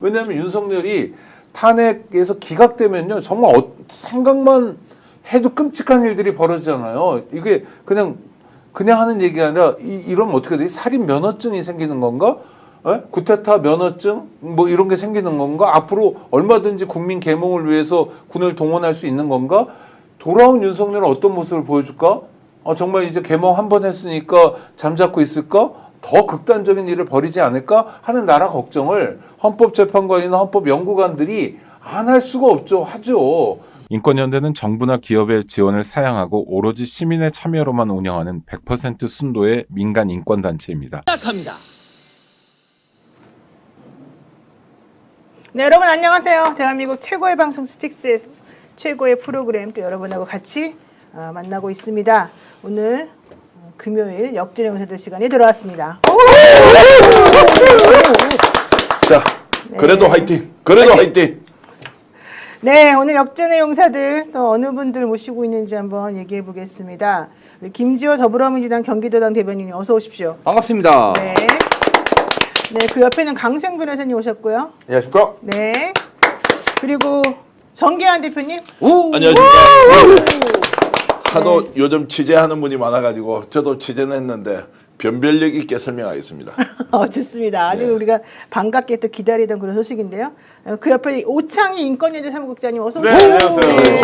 왜냐하면 윤석열이 탄핵에서 기각되면요 정말 생각만 해도 끔찍한 일들이 벌어지잖아요. 이게 그냥 하는 얘기가 아니라 이러면 어떻게 돼? 살인 면허증이 생기는 건가? 구테타 면허증 뭐 이런 게 생기는 건가? 앞으로 얼마든지 국민 계몽을 위해서 군을 동원할 수 있는 건가? 돌아온 윤석열은 어떤 모습을 보여줄까? 정말 이제 계몽 한 번 했으니까 잠자코 있을까? 더 극단적인 일을 벌이지 않을까 하는 나라 걱정을 헌법재판관이나 헌법연구관들이 안 할 수가 없죠. 하죠. 인권연대는 정부나 기업의 지원을 사양하고 오로지 시민의 참여로만 운영하는 100% 순도의 민간 인권단체입니다. 시작합니다. 네, 여러분 안녕하세요. 대한민국 최고의 방송 스픽스의 최고의 프로그램 또 여러분하고 같이 만나고 있습니다. 오늘 금요일 역전의 용사들 시간이 돌아왔습니다. 자, 그래도 네. 화이팅! 그래도 화이팅! 네, 오늘 역전의 용사들 또 어느 분들 모시고 있는지 한번 얘기해 보겠습니다. 우리 김지호 더불어민주당 경기도당 대변인님 어서 오십시오. 반갑습니다. 네. 네, 그 옆에는 강생 변호사님 오셨고요. 안녕하십니까? 네. 그리고 정계환 대표님. 안녕하십니까? 하도 요즘 취재하는 분이 많아가지고 저도 취재는 했는데 변별력 있게 설명하겠습니다. 좋습니다. 아주 네. 우리가 반갑게 또 기다리던 그런 소식인데요. 그 옆에 오창희 인권연대 사무국장님 어서 네, 오세요. 안녕하세요. 네.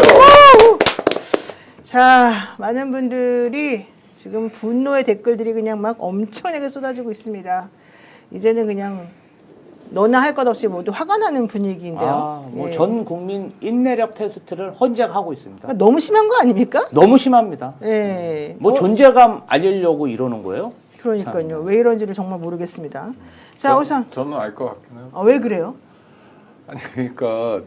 자, 많은 분들이 지금 분노의 댓글들이 그냥 막 엄청나게 쏟아지고 있습니다. 이제는 그냥 너나 할 것 없이 모두 화가 나는 분위기인데요. 예. 전 국민 인내력 테스트를 헌재하고 있습니다. 그러니까 너무 심한 거 아닙니까? 너무 심합니다. 예. 존재감 알리려고 이러는 거예요? 그러니까요. 왜 이런지를 정말 모르겠습니다. 자, 우선 저는 알 것 같긴 해요. 왜 그래요? 아니 그러니까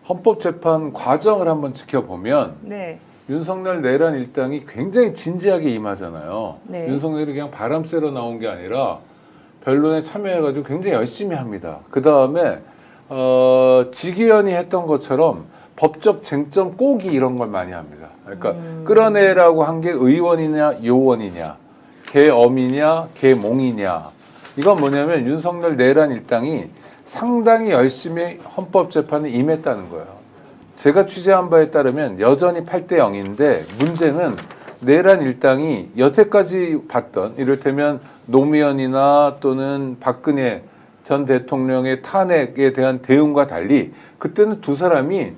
헌법재판 과정을 한번 지켜보면 네. 윤석열 내란 일당이 굉장히 진지하게 임하잖아요. 네. 윤석열이 그냥 바람 쐬러 나온 게 아니라 변론에 참여해가지고 굉장히 열심히 합니다. 그 다음에 지기현이 했던 것처럼 법적 쟁점 꼬기 이런 걸 많이 합니다. 그러니까 끌어내라고 한 게 의원이냐 요원이냐 계엄이냐 계몽이냐 이건 뭐냐면 윤석열 내란 일당이 상당히 열심히 헌법재판에 임했다는 거예요. 제가 취재한 바에 따르면 여전히 8대 0인데 문제는 내란 일당이 여태까지 봤던 이를테면 노무현이나 또는 박근혜 전 대통령의 탄핵에 대한 대응과 달리 그때는 두 사람이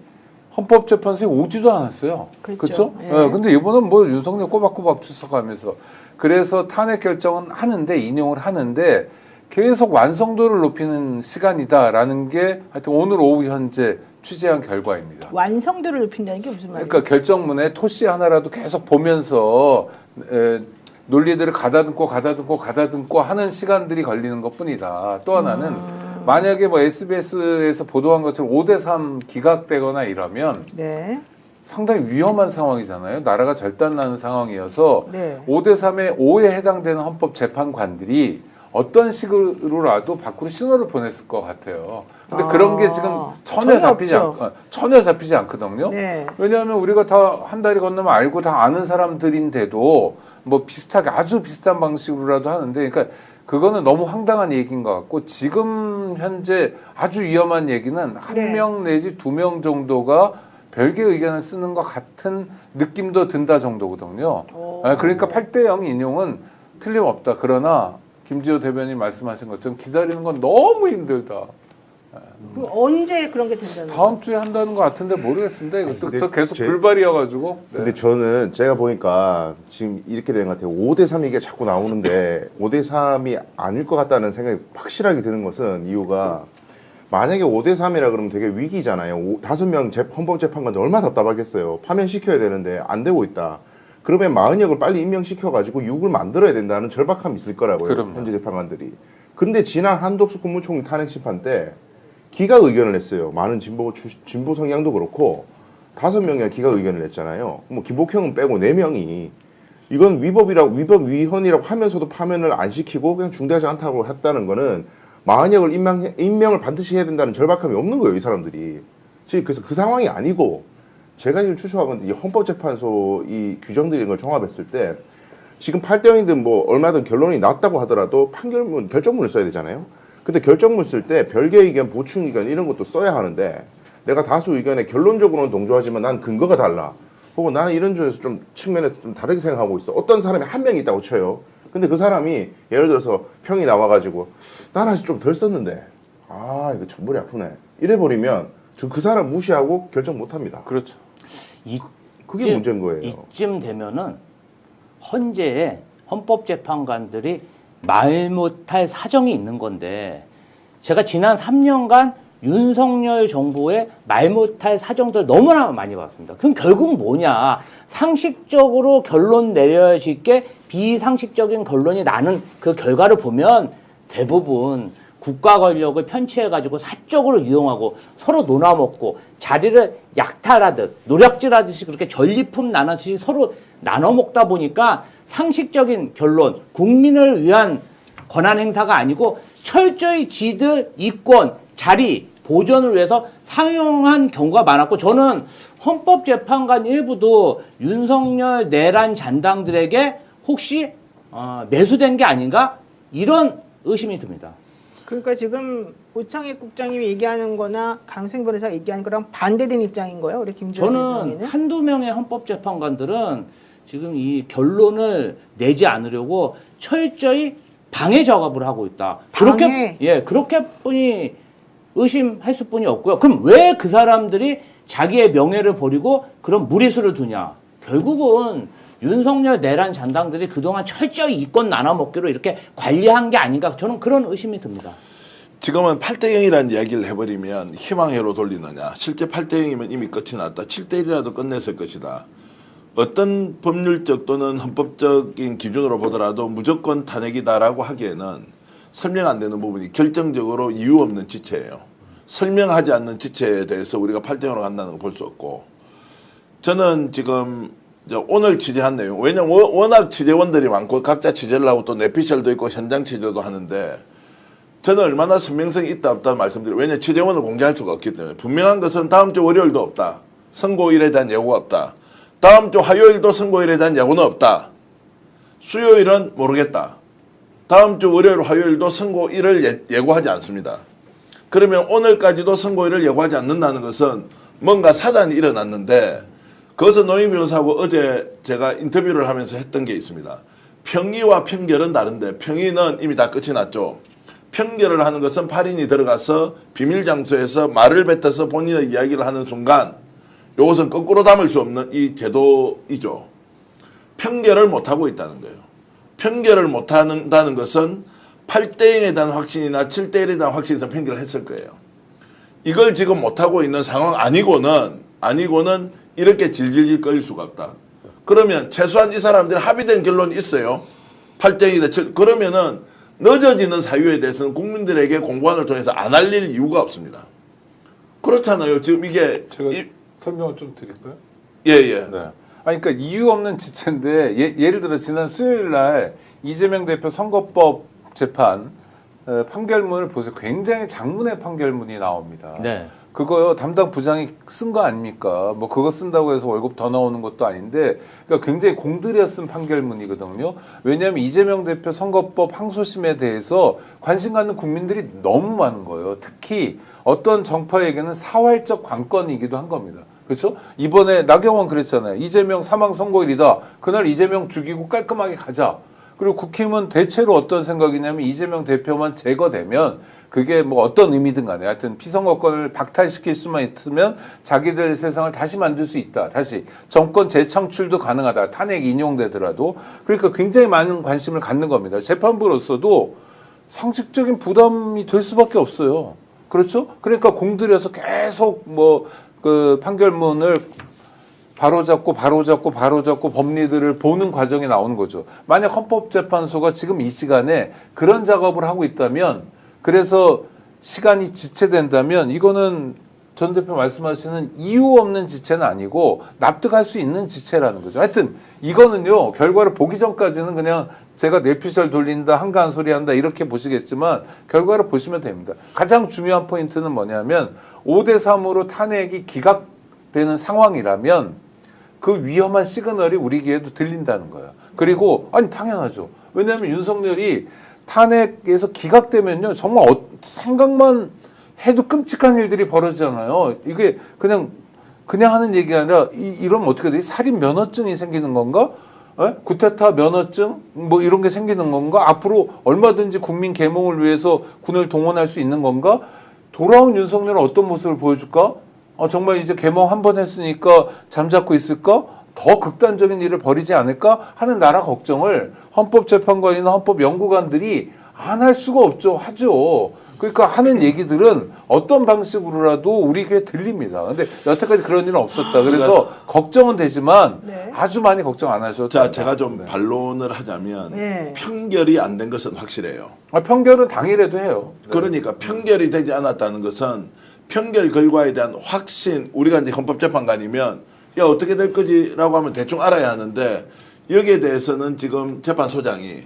헌법재판소에 오지도 않았어요. 그렇죠? 예. 근데 이번은 뭐 윤석열 꼬박꼬박 출석하면서 그래서 탄핵 결정은 하는데 인용을 하는데 계속 완성도를 높이는 시간이다라는 게 하여튼 오늘 오후 현재 취재한 결과입니다. 완성도를 높인다는 게 무슨 말이에요? 그러니까 결정문에 토시 하나라도 계속 보면서 논리들을 가다듬고 하는 시간들이 걸리는 것뿐이다. 또 하나는 만약에 뭐 SBS에서 보도한 것처럼 5대3 기각되거나 이러면 네. 상당히 위험한 상황이잖아요. 나라가 절단나는 상황이어서 네. 5대3의 5에 해당되는 헌법재판관들이 어떤 식으로라도 밖으로 신호를 보냈을 것 같아요. 근데 그런 게 지금 전혀 잡히지 않거든요. 네. 왜냐하면 우리가 다 한 달이 건너면 알고 다 아는 사람들인데도 뭐 비슷하게 아주 비슷한 방식으로라도 하는데 그러니까 그거는 너무 황당한 얘기인 것 같고 지금 현재 아주 위험한 얘기는 한 명 내지 2명 정도가 별개 의견을 쓰는 것 같은 느낌도 든다 정도거든요. 그러니까 8대 0 인용은 틀림없다. 그러나 김지호 대변인 말씀하신 것처럼 기다리는 건 너무 힘들다. 그럼 언제 그런 게 된다는 거예요? 다음 주에 한다는 것 같은데 모르겠습니다. 이것도 근데 저 계속 불발이어가지고. 근데 저는 제가 보니까 지금 이렇게 된 것 같아요. 5대3 이게 자꾸 나오는데 5대3이 아닐 것 같다는 생각이 확실하게 드는 것은 이유가 만약에 5대3이라 그러면 되게 위기잖아요. 5명 헌법재판관들 얼마나 답답하겠어요. 파면시켜야 되는데 안 되고 있다. 그러면 마흔역을 빨리 임명시켜가지고 6을 만들어야 된다는 절박함이 있을 거라고요. 그럼요. 현재 재판관들이. 근데 지난 한덕수 국무총리 탄핵 심판 때 기각 의견을 냈어요. 많은 진보 성향도 그렇고 5명이나 기각 의견을 냈잖아요. 뭐 김복형은 빼고 4명이 이건 위헌이라고 하면서도 파면을 안 시키고 그냥 중대하지 않다고 했다는 거는 마흔역을 임명을 반드시 해야 된다는 절박함이 없는 거예요. 이 사람들이. 그래서 그 상황이 아니고 제가 지금 추측하건데 이 헌법재판소 이 규정들 이런 걸 종합했을 때 지금 8대 0이든 뭐 얼마든 결론이 났다고 하더라도 결정문을 써야 되잖아요. 근데 결정문 쓸 때 별개 의견, 보충 의견 이런 것도 써야 하는데 내가 다수 의견에 결론적으로는 동조하지만 난 근거가 달라. 혹은 나는 이런 점에서 좀 측면에서 좀 다르게 생각하고 있어. 어떤 사람이 한 명 있다고 쳐요. 근데 그 사람이 예를 들어서 평이 나와가지고 나는 아직 좀 덜 썼는데 아 이거 참 머리 아프네. 이래버리면 저 그 사람 무시하고 결정 못합니다. 그렇죠. 그게 문제인 거예요. 이쯤 되면은 헌재에 헌법재판관들이 말 못할 사정이 있는 건데 제가 지난 3년간 윤석열 정부의 말 못할 사정들 너무나 많이 봤습니다. 그럼 결국 뭐냐? 상식적으로 결론 내려질 게 비상식적인 결론이 나는 그 결과를 보면 대부분 국가 권력을 편취해가지고 사적으로 이용하고 서로 논아먹고 자리를 약탈하듯 노략질하듯이 그렇게 전리품 나눠듯이 서로 나눠먹다 보니까 상식적인 결론, 국민을 위한 권한 행사가 아니고 철저히 지들 이권, 자리, 보존을 위해서 사용한 경우가 많았고 저는 헌법재판관 일부도 윤석열 내란 잔당들에게 혹시 매수된 게 아닌가 이런 의심이 듭니다. 그러니까 지금 오창익 국장님이 얘기하는 거나 강생 변호사가 얘기하는 거랑 반대된 입장인 거예요? 우리 김주현 저는 대표는? 한두 명의 헌법재판관들은 지금 이 결론을 내지 않으려고 철저히 방해 작업을 하고 있다. 방해? 그렇게 뿐이 의심할 수뿐이 없고요. 그럼 왜 그 사람들이 자기의 명예를 버리고 그런 무리수를 두냐? 결국은 윤석열 내란 잔당들이 그동안 철저히 이권 나눠먹기로 이렇게 관리한 게 아닌가 저는 그런 의심이 듭니다. 지금은 8대0이라는 이야기를 해버리면 희망회로 돌리느냐. 실제 8대0이면 이미 끝이 났다. 7대1이라도 끝냈을 것이다. 어떤 법률적 또는 헌법적인 기준으로 보더라도 무조건 탄핵이다라고 하기에는 설명 안 되는 부분이 결정적으로 이유 없는 지체예요. 설명하지 않는 지체에 대해서 우리가 8대0으로 간다는 걸 볼 수 없고 저는 지금 오늘 취재한 내용 왜냐면 워낙 취재원들이 많고 각자 취재를 하고 또 내피셜도 있고 현장 취재도 하는데 저는 얼마나 선명성이 있다 없다 말씀드려요. 왜냐하면 취재원을 공개할 수가 없기 때문에 분명한 것은 다음 주 월요일도 없다. 선고일에 대한 예고가 없다. 다음 주 화요일도 선고일에 대한 예고는 없다. 수요일은 모르겠다. 다음 주 월요일 화요일도 선고일을 예고하지 않습니다. 그러면 오늘까지도 선고일을 예고하지 않는다는 것은 뭔가 사단이 일어났는데 그것은 노영 변호사하고 어제 제가 인터뷰를 하면서 했던 게 있습니다. 평의와 편결은 다른데 평의는 이미 다 끝이 났죠. 편결을 하는 것은 8인이 들어가서 비밀 장소에서 말을 뱉어서 본인의 이야기를 하는 순간 이것은 거꾸로 담을 수 없는 이 제도이죠. 편결을 못하고 있다는 거예요. 편결을 못한다는 것은 8대0에 대한 확신이나 7대1에 대한 확신에서 편결을 했을 거예요. 이걸 지금 못하고 있는 상황 아니고는 이렇게 질질질 끌릴 수가 없다. 그러면 최소한 이 사람들이 합의된 결론이 있어요. 8대2다. 그러면은 늦어지는 사유에 대해서는 국민들에게 공관을 통해서 안 알릴 이유가 없습니다. 그렇잖아요. 지금 이게 제가 설명을 좀 드릴까요? 예. 네. 아니, 그러니까 이유 없는 지체인데 예를 들어 지난 수요일 날 이재명 대표 선거법 재판 판결문을 보세요. 굉장히 장문의 판결문이 나옵니다. 네. 그거요 담당 부장이 쓴 거 아닙니까? 뭐 그거 쓴다고 해서 월급 더 나오는 것도 아닌데 그러니까 굉장히 공들여 쓴 판결문이거든요. 왜냐하면 이재명 대표 선거법 항소심에 대해서 관심 갖는 국민들이 너무 많은 거예요. 특히 어떤 정파에게는 사활적 관건이기도 한 겁니다. 그렇죠? 이번에 나경원 그랬잖아요. 이재명 사망 선고일이다. 그날 이재명 죽이고 깔끔하게 가자. 그리고 국힘은 대체로 어떤 생각이냐면 이재명 대표만 제거되면 그게 뭐 어떤 의미든 간에 하여튼 피선거권을 박탈시킬 수만 있으면 자기들 세상을 다시 만들 수 있다. 다시 정권 재창출도 가능하다. 탄핵 인용되더라도. 그러니까 굉장히 많은 관심을 갖는 겁니다. 재판부로서도 상식적인 부담이 될 수밖에 없어요. 그렇죠? 그러니까 공들여서 계속 뭐 그 판결문을 바로잡고 법리들을 보는 과정이 나오는 거죠. 만약 헌법재판소가 지금 이 시간에 그런 작업을 하고 있다면 그래서 시간이 지체된다면 이거는 전 대표 말씀하시는 이유 없는 지체는 아니고 납득할 수 있는 지체라는 거죠. 하여튼 이거는요. 결과를 보기 전까지는 그냥 제가 뇌피셜 돌린다 한가한 소리 한다 이렇게 보시겠지만 결과를 보시면 됩니다. 가장 중요한 포인트는 뭐냐면 5대3으로 탄핵이 기각되는 상황이라면 그 위험한 시그널이 우리 귀에도 들린다는 거예요. 그리고 아니 당연하죠. 왜냐하면 윤석열이 탄핵에서 기각되면요 정말 생각만 해도 끔찍한 일들이 벌어지잖아요. 이게 그냥 하는 얘기가 아니라 이러면 어떻게 돼? 살인 면허증이 생기는 건가? 구테타 면허증 뭐 이런 게 생기는 건가? 앞으로 얼마든지 국민 계몽을 위해서 군을 동원할 수 있는 건가? 돌아온 윤석열은 어떤 모습을 보여줄까? 정말 이제 계몽 한 번 했으니까 잠자코 있을까? 더 극단적인 일을 벌이지 않을까 하는 나라 걱정을 헌법재판관이나 헌법연구관들이 안 할 수가 없죠. 하죠. 그러니까 하는 얘기들은 어떤 방식으로라도 우리 귀에 들립니다. 근데 여태까지 그런 일은 없었다. 그래서 걱정은 되지만 네. 아주 많이 걱정 안 하셔도 자, 됩니다. 제가 좀 네. 반론을 하자면 네. 평결이 안 된 것은 확실해요. 평결은 당일에도 해요. 네. 그러니까 평결이 되지 않았다는 것은 평결 결과에 대한 확신, 우리가 이제 헌법재판관이면 야 어떻게 될 거지라고 하면 대충 알아야 하는데 여기에 대해서는 지금 재판소장이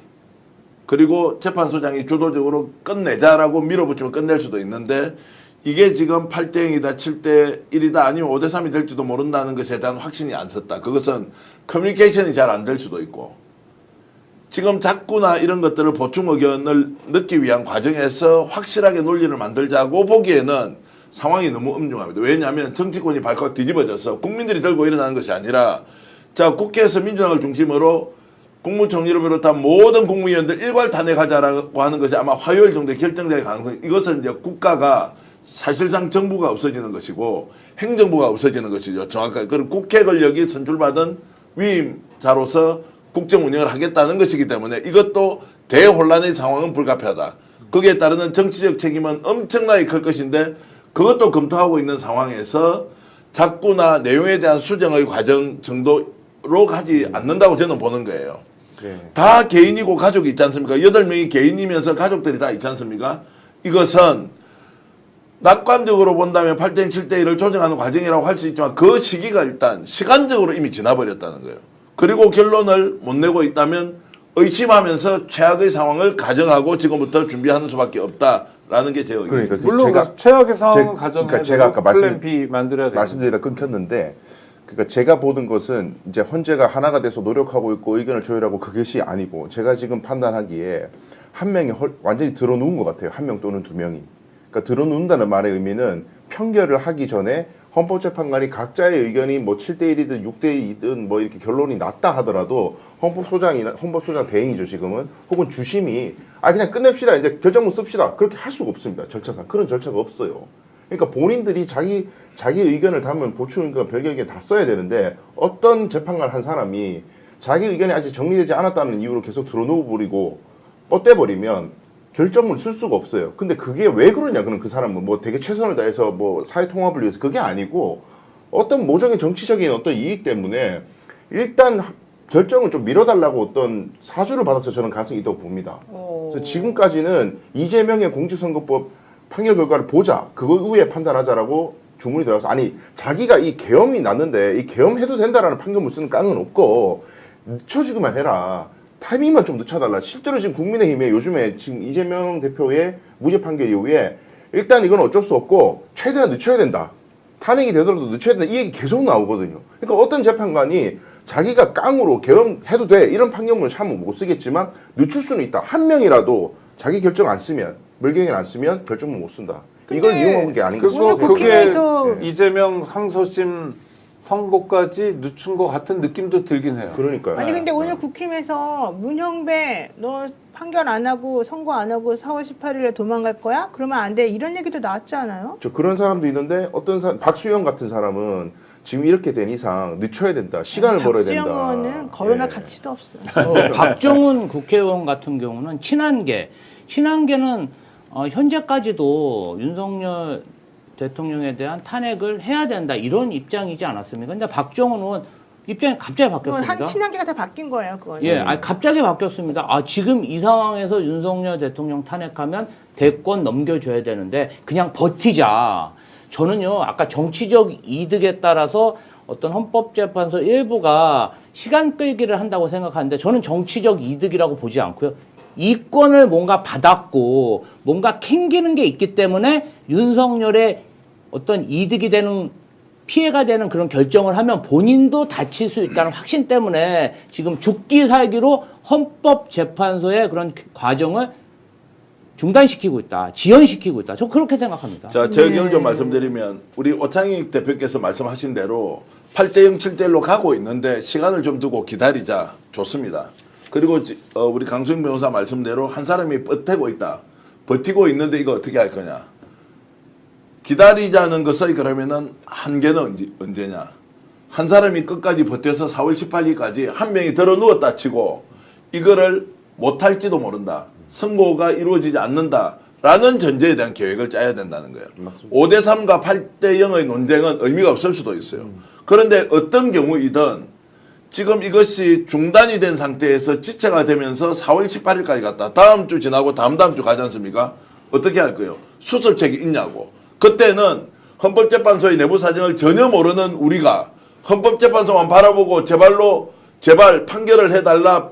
그리고 재판소장이 주도적으로 끝내자라고 밀어붙이면 끝낼 수도 있는데 이게 지금 8대 0이다 7대 1이다 아니면 5대 3이 될지도 모른다는 것에 대한 확신이 안 섰다. 그것은 커뮤니케이션이 잘 안 될 수도 있고 지금 자꾸나 이런 것들을 보충 의견을 넣기 위한 과정에서 확실하게 논리를 만들자고 보기에는 상황이 너무 엄중합니다. 왜냐하면 정치권이 발칵 뒤집어져서 국민들이 들고 일어나는 것이 아니라 자 국회에서 민주당을 중심으로 국무총리를 비롯한 모든 국무위원들 일괄 탄핵하자라고 하는 것이 아마 화요일 정도에 결정될 가능성이 이것은 이제 국가가 사실상 정부가 없어지는 것이고 행정부가 없어지는 것이죠. 정확하게. 그럼 국회 권력이 선출받은 위임자로서 국정 운영을 하겠다는 것이기 때문에 이것도 대혼란의 상황은 불가피하다. 거기에 따르는 정치적 책임은 엄청나게 클 것인데 그것도 검토하고 있는 상황에서 자꾸나 내용에 대한 수정의 과정 정도로 가지 않는다고 저는 보는 거예요. 네. 다 개인이고 가족이 있지 않습니까? 8명이 개인이면서 가족들이 다 있지 않습니까? 이것은 낙관적으로 본다면 8대 7대 1을 조정하는 과정이라고 할 수 있지만 그 시기가 일단 시간적으로 이미 지나버렸다는 거예요. 그리고 결론을 못 내고 있다면 의심하면서 최악의 상황을 가정하고 지금부터 준비하는 수밖에 없다라는 게 제 의견입니다. 그러니까 물론 제가 최악의 상황은 제- 가정해도 그러니까 제가 아까 플랜 B 만들어야 돼요. 말씀드리다 끊겼는데 그러니까 제가 보는 것은 이제 헌재가 하나가 돼서 노력하고 있고 의견을 조율하고 그것이 아니고 제가 지금 판단하기에 한 명이 완전히 들어누운 것 같아요. 한 명 또는 두 명이. 그러니까 들어누운다는 말의 의미는 평결을 하기 전에 헌법재판관이 각자의 의견이 뭐 7대 1이든 6대 2든 뭐 이렇게 결론이 났다 하더라도 헌법소장 대행이죠 지금은 혹은 주심이 그냥 끝냅시다 이제 결정문 씁시다 그렇게 할 수가 없습니다. 절차상 그런 절차가 없어요. 그러니까 본인들이 자기 의견을 담은 보충 의견, 별개 의견 다 써야 되는데 어떤 재판관 한 사람이 자기 의견이 아직 정리되지 않았다는 이유로 계속 들어놓고 버리고 뻗대버리면 결정을 쓸 수가 없어요. 근데 그게 왜 그러냐? 그럼 그 사람은 뭐 되게 최선을 다해서 뭐 사회 통합을 위해서 그게 아니고 어떤 모종의 정치적인 어떤 이익 때문에 일단 결정을 좀 미뤄달라고 어떤 사주를 받아서 저는 가능성이 있다고 봅니다. 그래서 지금까지는 이재명의 공직선거법 판결 결과를 보자. 그거 후에 판단하자라고 주문이 들어가서 아니 자기가 이 계엄이 났는데 이 계엄해도 된다라는 판결문 쓰는 깡은 없고 늦춰지기만 해라. 타이밍만 좀 늦춰달라. 실제로 지금 국민의힘에 요즘에 지금 이재명 대표의 무죄 판결 이후에 일단 이건 어쩔 수 없고 최대한 늦춰야 된다. 탄핵이 되더라도 늦춰야 된다. 이 얘기 계속 나오거든요. 그러니까 어떤 재판관이 자기가 깡으로 계엄해도 돼. 이런 판결문을 참 못 쓰겠지만 늦출 수는 있다. 한 명이라도 자기 결정 안 쓰면 물경을 안 쓰면 결정문 못 쓴다. 이걸 이용한 게 아닌가 그거 싶어요. 그게 국회에서- 이재명 항소심 선고까지 늦춘 것 같은 느낌도 들긴 해요. 그러니까요. 아니 근데 오늘 국힘에서 문형배 너 판결 안 하고 선고 안 하고 4월 18일에 도망갈 거야? 그러면 안 돼. 이런 얘기도 나왔지 않아요? 저 그런 사람도 있는데 어떤 사람 박수영 같은 사람은 지금 이렇게 된 이상 늦춰야 된다. 시간을 벌어야 된다. 박수영 의원은 거론할 예. 가치도 없어요. 박정훈 국회의원 같은 경우는 친한계는 현재까지도 윤석열 대통령에 대한 탄핵을 해야 된다 이런 입장이지 않았습니까? 근데 박정훈 의원 입장이 갑자기 그건 바뀌었습니다. 한 친한계가 다 바뀐 거예요. 그건. 예, 갑자기 바뀌었습니다. 지금 이 상황에서 윤석열 대통령 탄핵하면 대권 넘겨줘야 되는데 그냥 버티자. 저는요, 아까 정치적 이득에 따라서 어떤 헌법재판소 일부가 시간 끌기를 한다고 생각하는데 저는 정치적 이득이라고 보지 않고요. 이권을 뭔가 받았고 뭔가 캥기는 게 있기 때문에 윤석열의 어떤 이득이 되는 피해가 되는 그런 결정을 하면 본인도 다칠 수 있다는 확신 때문에 지금 죽기 살기로 헌법재판소의 그런 과정을 중단시키고 있다, 지연시키고 있다. 저 그렇게 생각합니다. 자, 제 의견을 좀 말씀드리면 우리 오창익 대표께서 말씀하신 대로 8대0, 7대1로 가고 있는데 시간을 좀 두고 기다리자. 좋습니다. 그리고 우리 강수영 변호사 말씀대로 한 사람이 버티고 있다. 버티고 있는데 이거 어떻게 할 거냐. 기다리자는 것의 그러면은 한계는 언제냐. 한 사람이 끝까지 버텨서 4월 18일까지 한 명이 들어 누웠다 치고 이거를 못할지도 모른다. 선고가 이루어지지 않는다라는 전제에 대한 계획을 짜야 된다는 거예요. 5대3과 8대0의 논쟁은 의미가 없을 수도 있어요. 그런데 어떤 경우이든 지금 이것이 중단이 된 상태에서 지체가 되면서 4월 18일까지 갔다. 다음 주 지나고 다음 주 가지 않습니까? 어떻게 할 거예요? 수습책이 있냐고. 그때는 헌법재판소의 내부 사정을 전혀 모르는 우리가 헌법재판소만 바라보고 제발 판결을 해달라,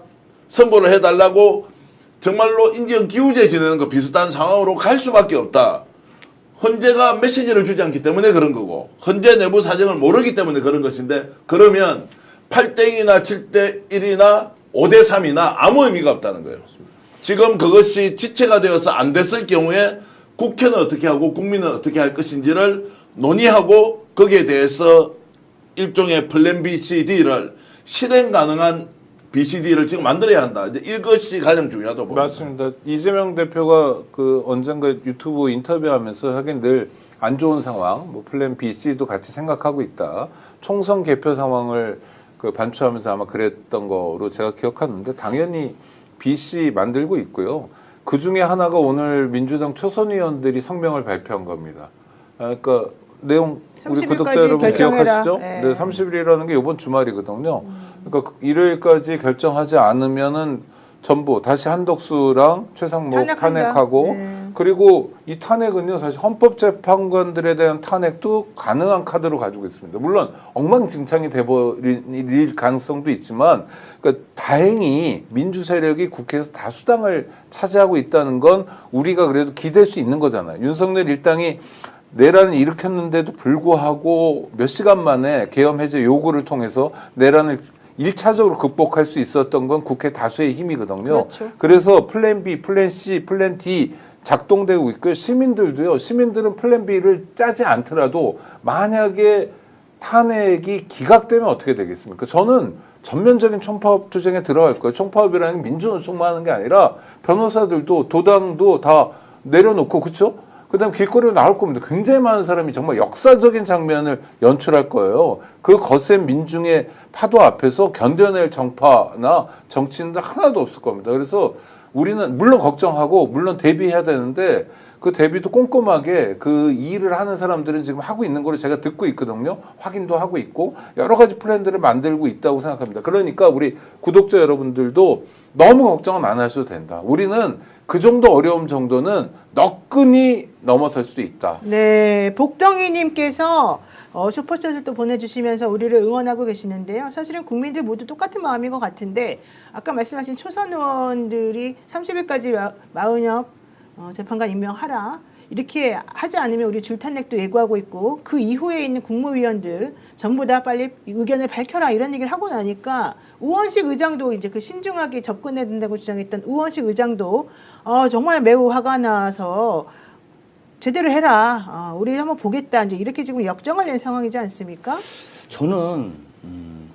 선고를 해달라고 정말로 인정 기우제 지내는 거 비슷한 상황으로 갈 수밖에 없다. 헌재가 메시지를 주지 않기 때문에 그런 거고 헌재 내부 사정을 모르기 때문에 그런 것인데 그러면 8대0이나 7대1이나 5대3이나 아무 의미가 없다는 거예요. 지금 그것이 지체가 되어서 안 됐을 경우에 국회는 어떻게 하고 국민은 어떻게 할 것인지를 논의하고 거기에 대해서 일종의 플랜 B, C, D를 실행 가능한 BCD를 지금 만들어야 한다. 이제 이것이 가장 중요하다고 봅니다. 맞습니다. 이재명 대표가 언젠가 유튜브 인터뷰하면서 하긴 늘 안 좋은 상황, 뭐 플랜 B, C도 같이 생각하고 있다. 총선 개표 상황을 반추하면서 아마 그랬던 거로 제가 기억하는데 당연히 B, C 만들고 있고요. 그 중에 하나가 오늘 민주당 초선 의원들이 성명을 발표한 겁니다. 그러니까 내용 우리 구독자 여러분 기억하시죠? 네. 네, 30일이라는 게 이번 주말이거든요. 그러니까 일요일까지 결정하지 않으면은 전부 다시 한덕수랑 최상목 탄핵한다. 탄핵하고 네. 그리고 이 탄핵은요 사실 헌법재판관들에 대한 탄핵도 가능한 카드로 가지고 있습니다. 물론 엉망진창이 돼버릴 가능성도 있지만 그러니까 다행히 민주 세력이 국회에서 다수당을 차지하고 있다는 건 우리가 그래도 기댈 수 있는 거잖아요. 윤석열 일당이 내란을 일으켰는데도 불구하고 몇 시간 만에 계엄 해제 요구를 통해서 내란을 1차적으로 극복할 수 있었던 건 국회 다수의 힘이거든요. 그렇죠. 그래서 플랜 B, 플랜 C, 플랜 D 작동되고 있고요. 시민들도요. 시민들은 플랜 B를 짜지 않더라도 만약에 탄핵이 기각되면 어떻게 되겠습니까? 저는 전면적인 총파업 투쟁에 들어갈 거예요. 총파업이라는 게 민주노총만 하는 게 아니라 변호사들도 도당도 다 내려놓고 그렇죠? 그다음 길거리로 나올 겁니다. 굉장히 많은 사람이 정말 역사적인 장면을 연출할 거예요. 그 거센 민중의 파도 앞에서 견뎌낼 정파나 정치인들 하나도 없을 겁니다. 그래서 우리는 물론 걱정하고 물론 대비해야 되는데 그 대비도 꼼꼼하게 그 일을 하는 사람들은 지금 하고 있는 걸 제가 듣고 있거든요. 확인도 하고 있고 여러 가지 플랜들을 만들고 있다고 생각합니다. 그러니까 우리 구독자 여러분들도 너무 걱정은 안 하셔도 된다. 우리는 그 정도 어려움 정도는 너끈히 넘어설 수도 있다. 네, 복덩이님께서 슈퍼챗을 또 보내주시면서 우리를 응원하고 계시는데요. 사실은 국민들 모두 똑같은 마음인 것 같은데 아까 말씀하신 초선 의원들이 30일까지 마은혁 재판관 임명하라 이렇게 하지 않으면 우리 줄탄핵도 예고하고 있고 그 이후에 있는 국무위원들 전부 다 빨리 의견을 밝혀라 이런 얘기를 하고 나니까 우원식 의장도 이제 그 신중하게 접근해야 된다고 주장했던 우원식 의장도 정말 매우 화가 나서 제대로 해라. 우리 한번 보겠다. 이제 이렇게 지금 역정을 낸 상황이지 않습니까? 저는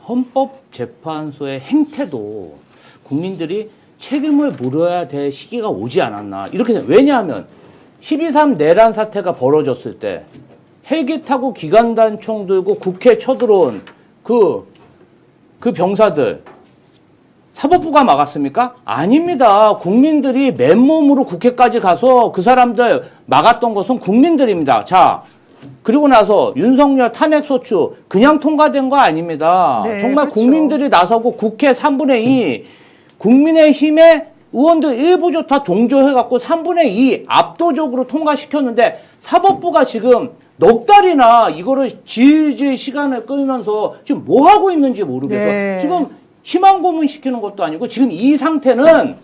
헌법재판소의 행태도 국민들이 책임을 물어야 될 시기가 오지 않았나 이렇게 왜냐하면 12.3 내란 사태가 벌어졌을 때 헬기 타고 기관단총 들고 국회에 쳐들어온 그 병사들 사법부가 막았습니까? 아닙니다. 국민들이 맨몸으로 국회까지 가서 그 사람들 막았던 것은 국민들입니다. 자, 그리고 나서 윤석열 탄핵소추 그냥 통과된 거 아닙니다. 네, 정말 그렇죠. 국민들이 나서고 국회 3분의 2 국민의힘의 의원들 일부조차 동조해갖고 3분의 2 압도적으로 통과시켰는데 사법부가 지금 넉 달이나 이거를 질질 시간을 끌면서 지금 뭐 하고 있는지 모르겠어요. 네. 지금 희망 고문 시키는 것도 아니고 지금 이 상태는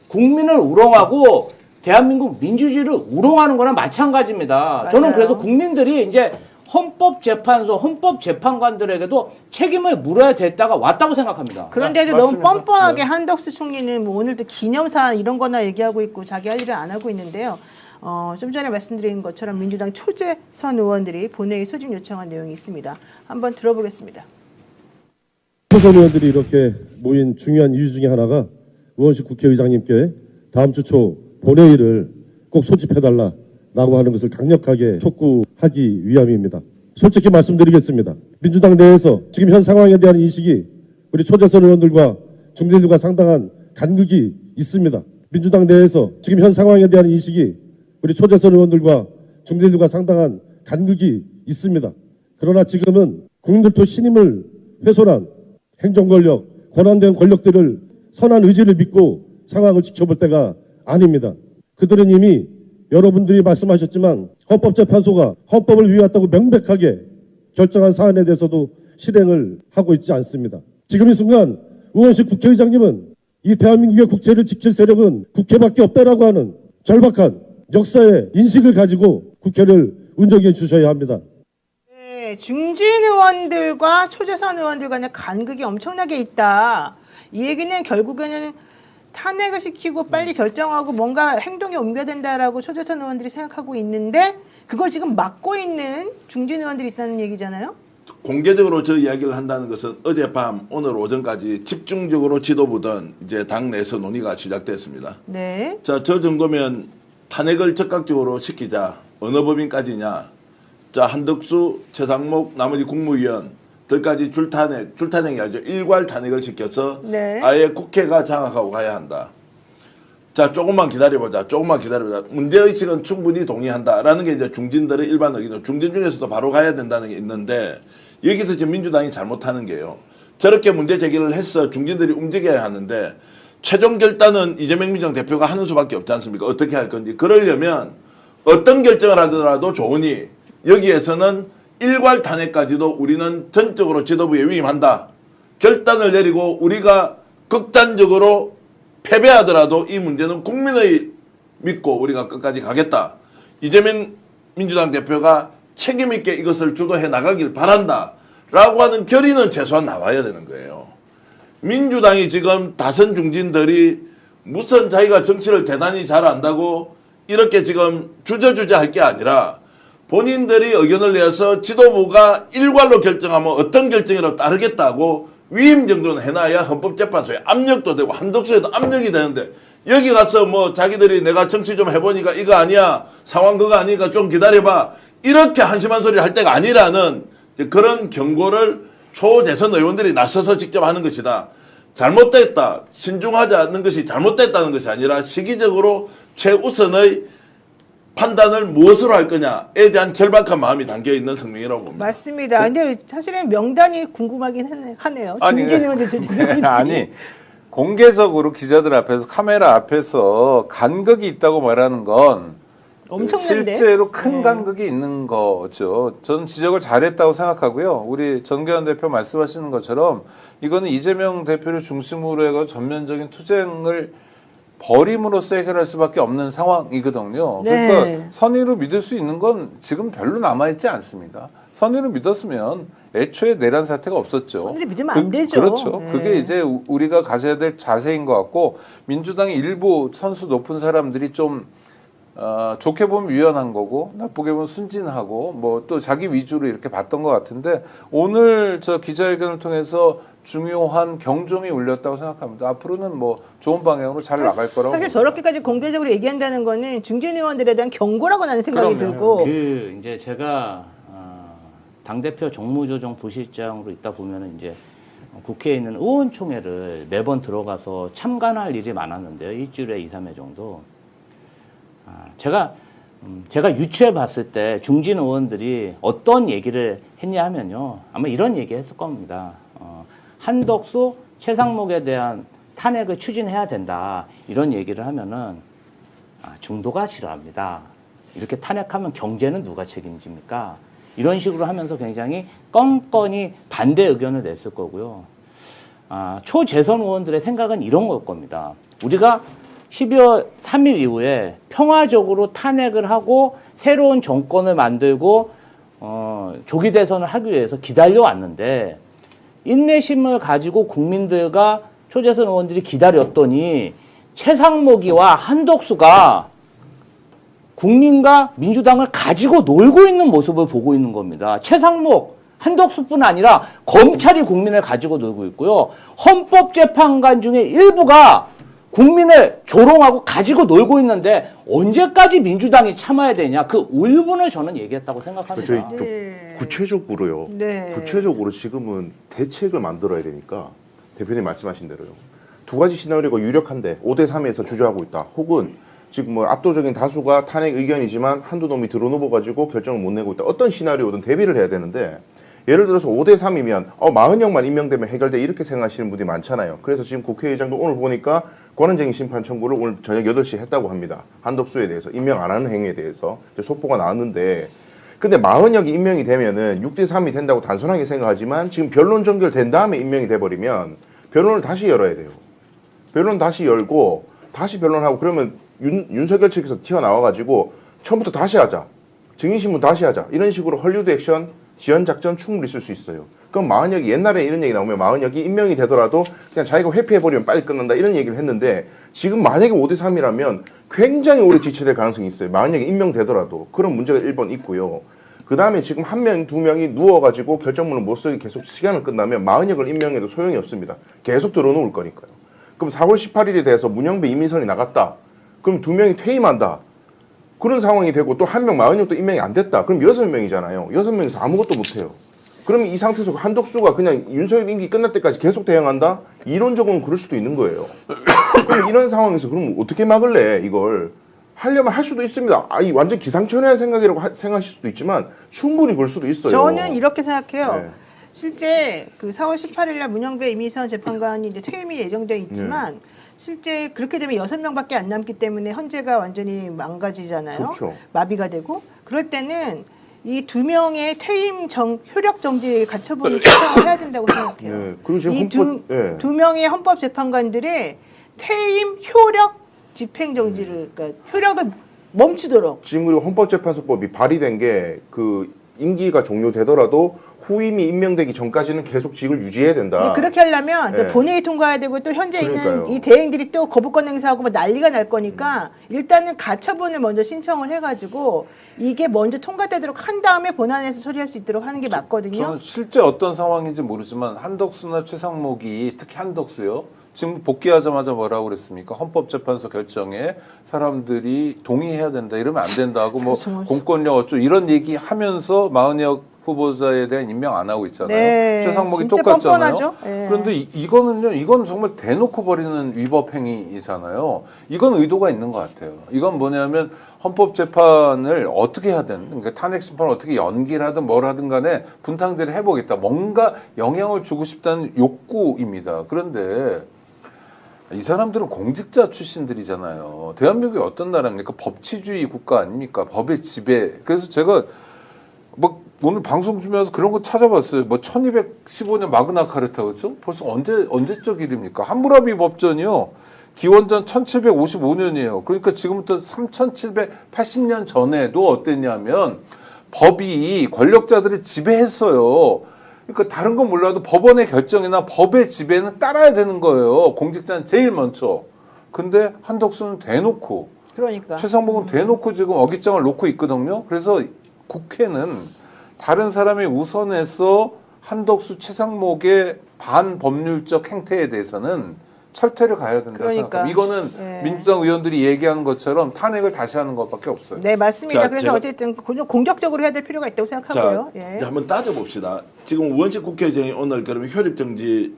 국민을 우롱하고 대한민국 민주주의를 우롱하는 거나 마찬가지입니다. 맞아요. 저는 그래서 국민들이 이제 헌법재판소, 헌법재판관들에게도 책임을 물어야 됐다가 왔다고 생각합니다. 그런데도 네, 너무 맞습니다. 뻔뻔하게 네. 한덕수 총리는 뭐 오늘도 기념사 이런 거나 얘기하고 있고 자기 할 일을 안 하고 있는데요. 좀 전에 말씀드린 것처럼 민주당 초재선 의원들이 본회의 소집 요청한 내용이 있습니다. 한번 들어보겠습니다. 초선 의원들이 이렇게 모인 중요한 이유 중에 하나가 의원실 국회의장님께 다음 주 초 본회의를 꼭 소집해달라라고 하는 것을 강력하게 촉구하기 위함입니다. 솔직히 말씀드리겠습니다. 민주당 내에서 지금 현 상황에 대한 인식이 우리 초재선 의원들과 중진들과 상당한 간극이 있습니다. 민주당 내에서 지금 현 상황에 대한 인식이 우리 초재선 의원들과 중진들과 상당한 간극이 있습니다. 그러나 지금은 국민들도 신임을 훼손한 행정권력, 권한된 권력들을 선한 의지를 믿고 상황을 지켜볼 때가 아닙니다. 그들은 이미 여러분들이 말씀하셨지만 헌법재판소가 헌법을 위해왔다고 명백하게 결정한 사안에 대해서도 실행을 하고 있지 않습니다. 지금 이 순간 의원실 국회의장님은 이 대한민국의 국채를 지킬 세력은 국회밖에 없다라고 하는 절박한 역사의 인식을 가지고 국회를 운영해 주셔야 합니다. 네, 중진 의원들과 초재선 의원들 간의 간극이 엄청나게 있다. 이 얘기는 결국에는 탄핵을 시키고 빨리 결정하고 뭔가 행동에 옮겨야 된다라고 초재선 의원들이 생각하고 있는데 그걸 지금 막고 있는 중진 의원들이 있다는 얘기잖아요. 공개적으로 저 이야기를 한다는 것은 어젯밤 오늘 오전까지 집중적으로 지도부든 이제 당내에서 논의가 시작됐습니다. 네. 자, 저 정도면 탄핵을 적극적으로 시키자. 어느 법인까지냐. 자, 한덕수, 최상목, 나머지 국무위원들까지 줄탄핵이 아니죠. 일괄 탄핵을 시켜서 네. 아예 국회가 장악하고 가야 한다. 자, 조금만 기다려보자. 조금만 기다려보자. 문제의식은 충분히 동의한다라는 게 이제 중진들의 일반 의견이죠. 중진 중에서도 바로 가야 된다는 게 있는데 여기서 지금 민주당이 잘못하는 게요. 저렇게 문제 제기를 해서 중진들이 움직여야 하는데 최종 결단은 이재명 민주당 대표가 하는 수밖에 없지 않습니까? 어떻게 할 건지. 그러려면 어떤 결정을 하더라도 좋으니 여기에서는 일괄 탄핵까지도 우리는 전적으로 지도부에 위임한다. 결단을 내리고 우리가 극단적으로 패배하더라도 이 문제는 국민의 믿고 우리가 끝까지 가겠다. 이재명 민주당 대표가 책임 있게 이것을 주도해 나가길 바란다. 라고 하는 결의는 최소한 나와야 되는 거예요. 민주당이 지금 다선 중진들이 무슨 자기가 정치를 대단히 잘 안다고 이렇게 지금 주저주저 할 게 아니라 본인들이 의견을 내서 지도부가 일괄로 결정하면 어떤 결정이라도 따르겠다고 위임 정도는 해놔야 헌법재판소에 압력도 되고 한덕수에도 압력이 되는데 여기 가서 뭐 자기들이 내가 정치 좀 해보니까 이거 아니야 상황 그거 아니니까 좀 기다려봐 이렇게 한심한 소리를 할 때가 아니라는 그런 경고를 초재선 의원들이 나서서 직접 하는 것이다. 잘못됐다. 신중하자는 것이 잘못됐다는 것이 아니라 시기적으로 최우선의 판단을 무엇으로 할 거냐에 대한 절박한 마음이 담겨있는 성명이라고 봅니다. 맞습니다. 근데 사실은 명단이 궁금하긴 하네요. 아니, 중진 의원들 누구인지. 아니 공개적으로 기자들 앞에서 카메라 앞에서 간극이 있다고 말하는 건 엄청난데? 실제로 큰 네. 간극이 있는 거죠. 저는 지적을 잘했다고 생각하고요. 우리 정계현 대표 말씀하시는 것처럼 이거는 이재명 대표를 중심으로 해서 전면적인 투쟁을 벌임으로써 해결할 수밖에 없는 상황이거든요. 네. 그러니까 선의로 믿을 수 있는 건 지금 별로 남아있지 않습니다. 선의로 믿었으면 애초에 내란 사태가 없었죠. 선의를 믿으면 안 되죠. 그렇죠. 네. 그게 이제 우리가 가져야 될 자세인 것 같고 민주당의 일부 선수 높은 사람들이 좀 좋게 보면 유연한 거고 나쁘게 보면 순진하고 뭐 또 자기 위주로 이렇게 봤던 것 같은데 오늘 저 기자회견을 통해서 중요한 경종이 울렸다고 생각합니다. 앞으로는 뭐 좋은 방향으로 잘 나갈 거라고. 사실 저렇게까지 공개적으로 얘기한다는 거는 중진 의원들에 대한 경고라고 나는 생각이 그럼요. 들고 그 이제 제가 당대표 정무조정 부실장으로 있다 보면은 이제 국회에 있는 의원총회를 매번 들어가서 참관할 일이 많았는데요. 일주일에 2, 3회 정도. 제가 유추해 봤을 때 중진 의원들이 어떤 얘기를 했냐 하면요. 아마 이런 얘기 했을 겁니다. 한덕수, 최상목에 대한 탄핵을 추진해야 된다. 이런 얘기를 하면은 중도가 싫어합니다. 이렇게 탄핵하면 경제는 누가 책임집니까? 이런 식으로 하면서 굉장히 껌껌이 반대 의견을 냈을 거고요. 초재선 의원들의 생각은 이런 걸 겁니다. 우리가 12월 3일 이후에 평화적으로 탄핵을 하고 새로운 정권을 만들고 조기 대선을 하기 위해서 기다려왔는데 인내심을 가지고 국민들과 초재선 의원들이 기다렸더니 최상목이와 한덕수가 국민과 민주당을 가지고 놀고 있는 모습을 보고 있는 겁니다. 최상목, 한덕수뿐 아니라 검찰이 국민을 가지고 놀고 있고요. 헌법재판관 중에 일부가 국민을 조롱하고 가지고 놀고 있는데 언제까지 민주당이 참아야 되냐. 그 울분을 저는 얘기했다고 생각합니다. 저희 좀 네. 구체적으로요. 네. 구체적으로 지금은 대책을 만들어야 되니까 대표님 말씀하신 대로요. 두 가지 시나리오가 유력한데 5대3에서 주저하고 있다. 혹은 지금 뭐 압도적인 다수가 탄핵 의견이지만 한두 놈이 들어놓아가지고 결정을 못 내고 있다. 어떤 시나리오든 대비를 해야 되는데 예를 들어서 5대3이면 40명만 임명되면 해결돼 이렇게 생각하시는 분들이 많잖아요. 그래서 지금 국회의장도 오늘 보니까 권한쟁의 심판 청구를 오늘 저녁 8시에 했다고 합니다. 한덕수에 대해서 임명 안 하는 행위에 대해서 속보가 나왔는데 근데 40명이 임명이 되면은 6대3이 된다고 단순하게 생각하지만 지금 변론 종결된 다음에 임명이 돼버리면 변론을 다시 열어야 돼요. 변론 다시 열고 다시 변론하고 그러면 윤석열 측에서 튀어나와가지고 처음부터 다시 하자. 증인신문 다시 하자. 이런 식으로 헐리우드 액션 지연작전 충분히 있을 수 있어요. 그럼 마흔역이 옛날에 이런 얘기 나오면 마흔역이 임명이 되더라도 그냥 자기가 회피해버리면 빨리 끝난다 이런 얘기를 했는데 지금 만약에 5대3이라면 굉장히 오래 지체될 가능성이 있어요. 마흔역이 임명되더라도 그런 문제가 1번 있고요. 그 다음에 지금 한 명, 두 명이 누워가지고 결정문을 못 쓰게 계속 시간을 끝나면 마흔역을 임명해도 소용이 없습니다. 계속 들어놓을 거니까요. 그럼 4월 18일에 대해서 문영배 이민선이 나갔다. 그럼 두 명이 퇴임한다. 그런 상황이 되고 또 한 명 마흔역도 임명이 안 됐다. 그럼 6명이잖아요. 6명이서 아무것도 못해요. 그러면 이 상태에서 한덕수가 그냥 윤석열 임기 끝날 때까지 계속 대응한다? 이론적으로는 그럴 수도 있는 거예요. 그럼 이런 상황에서 그럼 어떻게 막을래 이걸? 하려면 할 수도 있습니다. 이 완전 기상천외한 생각이라고 생각하실 수도 있지만 충분히 그럴 수도 있어요. 저는 이렇게 생각해요. 네. 실제 그 4월 18일 날 문영배 이미선 재판관이 이제 퇴임이 예정되어 있지만 실제 그렇게 되면 6명밖에 안 남기 때문에 헌재가 완전히 망가지잖아요. 그렇죠. 마비가 되고 그럴 때는 이 2명의 퇴임 효력 정지 가처분을 신청을 해야 된다고 생각해요. 네. 그리고 지금 이 네. 두 명의 헌법 재판관들의 퇴임 효력 집행 정지를 그러니까 효력을 멈추도록. 지금 그리고 헌법재판소법이 발의된 게 그 임기가 종료되더라도 후임이 임명되기 전까지는 계속 직을 유지해야 된다. 그렇게 하려면 또 네. 본회의 통과해야 되고 또 현재 그러니까요. 있는 이 대행들이 또 거부권 행사하고 뭐 난리가 날 거니까 일단은 가처분을 먼저 신청을 해가지고 이게 먼저 통과되도록 한 다음에 본안에서 처리할 수 있도록 하는 게 맞거든요. 저는 실제 어떤 상황인지 모르지만 한덕수나 최상목이 특히 한덕수요. 지금 복귀하자마자 뭐라고 그랬습니까? 헌법재판소 결정에 사람들이 동의해야 된다. 이러면 안 된다고 뭐 공권력 어쩌고 이런 얘기 하면서 마흔역 후보자에 대한 임명 안 하고 있잖아요. 네, 최상목이 진짜 똑같잖아요. 뻔뻔하죠. 네. 그런데 이거는요. 이건 정말 대놓고 버리는 위법 행위이잖아요. 이건 의도가 있는 것 같아요. 이건 뭐냐면 헌법재판을 어떻게 하든 그러니까 탄핵 심판을 어떻게 연기를 하든 뭘 하든 간에 분탕질을 해보겠다. 뭔가 영향을 주고 싶다는 욕구입니다. 그런데 이 사람들은 공직자 출신들이잖아요. 대한민국이 어떤 나라입니까? 법치주의 국가 아닙니까? 법의 지배. 그래서 제가 뭐 오늘 방송 주면서 그런 거 찾아봤어요. 뭐 1215년 마그나 카르타 그렇죠? 벌써 언제적 일입니까? 함무라비 법전이요. 기원전 1755년이에요. 그러니까 지금부터 3780년 전에도 어땠냐면 법이 권력자들을 지배했어요. 그러니까 다른 건 몰라도 법원의 결정이나 법의 지배는 따라야 되는 거예요. 공직자는 제일 먼저. 근데 한덕수는 대놓고 그러니까. 최상목은 대놓고 지금 어깃장을 놓고 있거든요. 그래서 국회는 다른 사람이 우선해서 한덕수 최상목의 반법률적 행태에 대해서는 철퇴를 가야 된다고 그러니까. 생각합니다. 이거는 네. 민주당 의원들이 얘기하는 것처럼 탄핵을 다시 하는 것밖에 없어요. 네, 맞습니다. 자, 그래서 어쨌든 공격적으로 해야 될 필요가 있다고 생각하고요. 자, 예. 이제 한번 따져봅시다. 지금 우원식 국회의장이 오늘 그러면 효력정지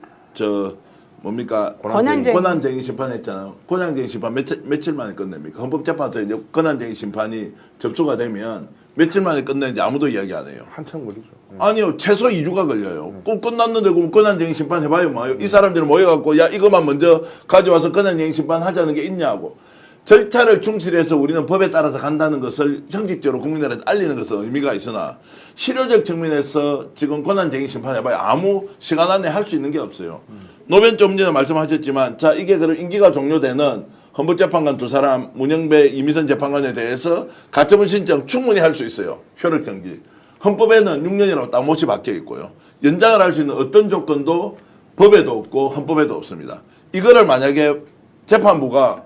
뭡니까? 권한쟁의 심판했잖아요. 권한쟁의 심판 며칠 만에 끝냅니까? 헌법재판소에 이제 권한쟁의 심판이 접수가 되면 며칠 만에 끝내는지 아무도 이야기 안 해요. 한참 걸리죠. 아니요, 최소 2주가 걸려요. 꼭 끝났는데 그럼 권한쟁의 심판 해봐요. 뭐. 이 사람들은 모여갖고 야 이것만 먼저 가져와서 권한쟁의 심판 하자는 게 있냐고. 절차를 충실해서 우리는 법에 따라서 간다는 것을 형식적으로 국민들한테 알리는 것은 의미가 있으나 실효적 측면에서 지금 권한쟁의 심판 해봐야 아무 시간 안에 할 수 있는 게 없어요. 노변 좀 전에 말씀하셨지만 자 이게 그럼 임기가 종료되는 헌법재판관 두 사람 문영배 이미선 재판관에 대해서 가처분 신청 충분히 할 수 있어요. 효력정지. 헌법에는 6년이라고 딱 못이 박혀 있고요. 연장을 할 수 있는 어떤 조건도 법에도 없고 헌법에도 없습니다. 이거를 만약에 재판부가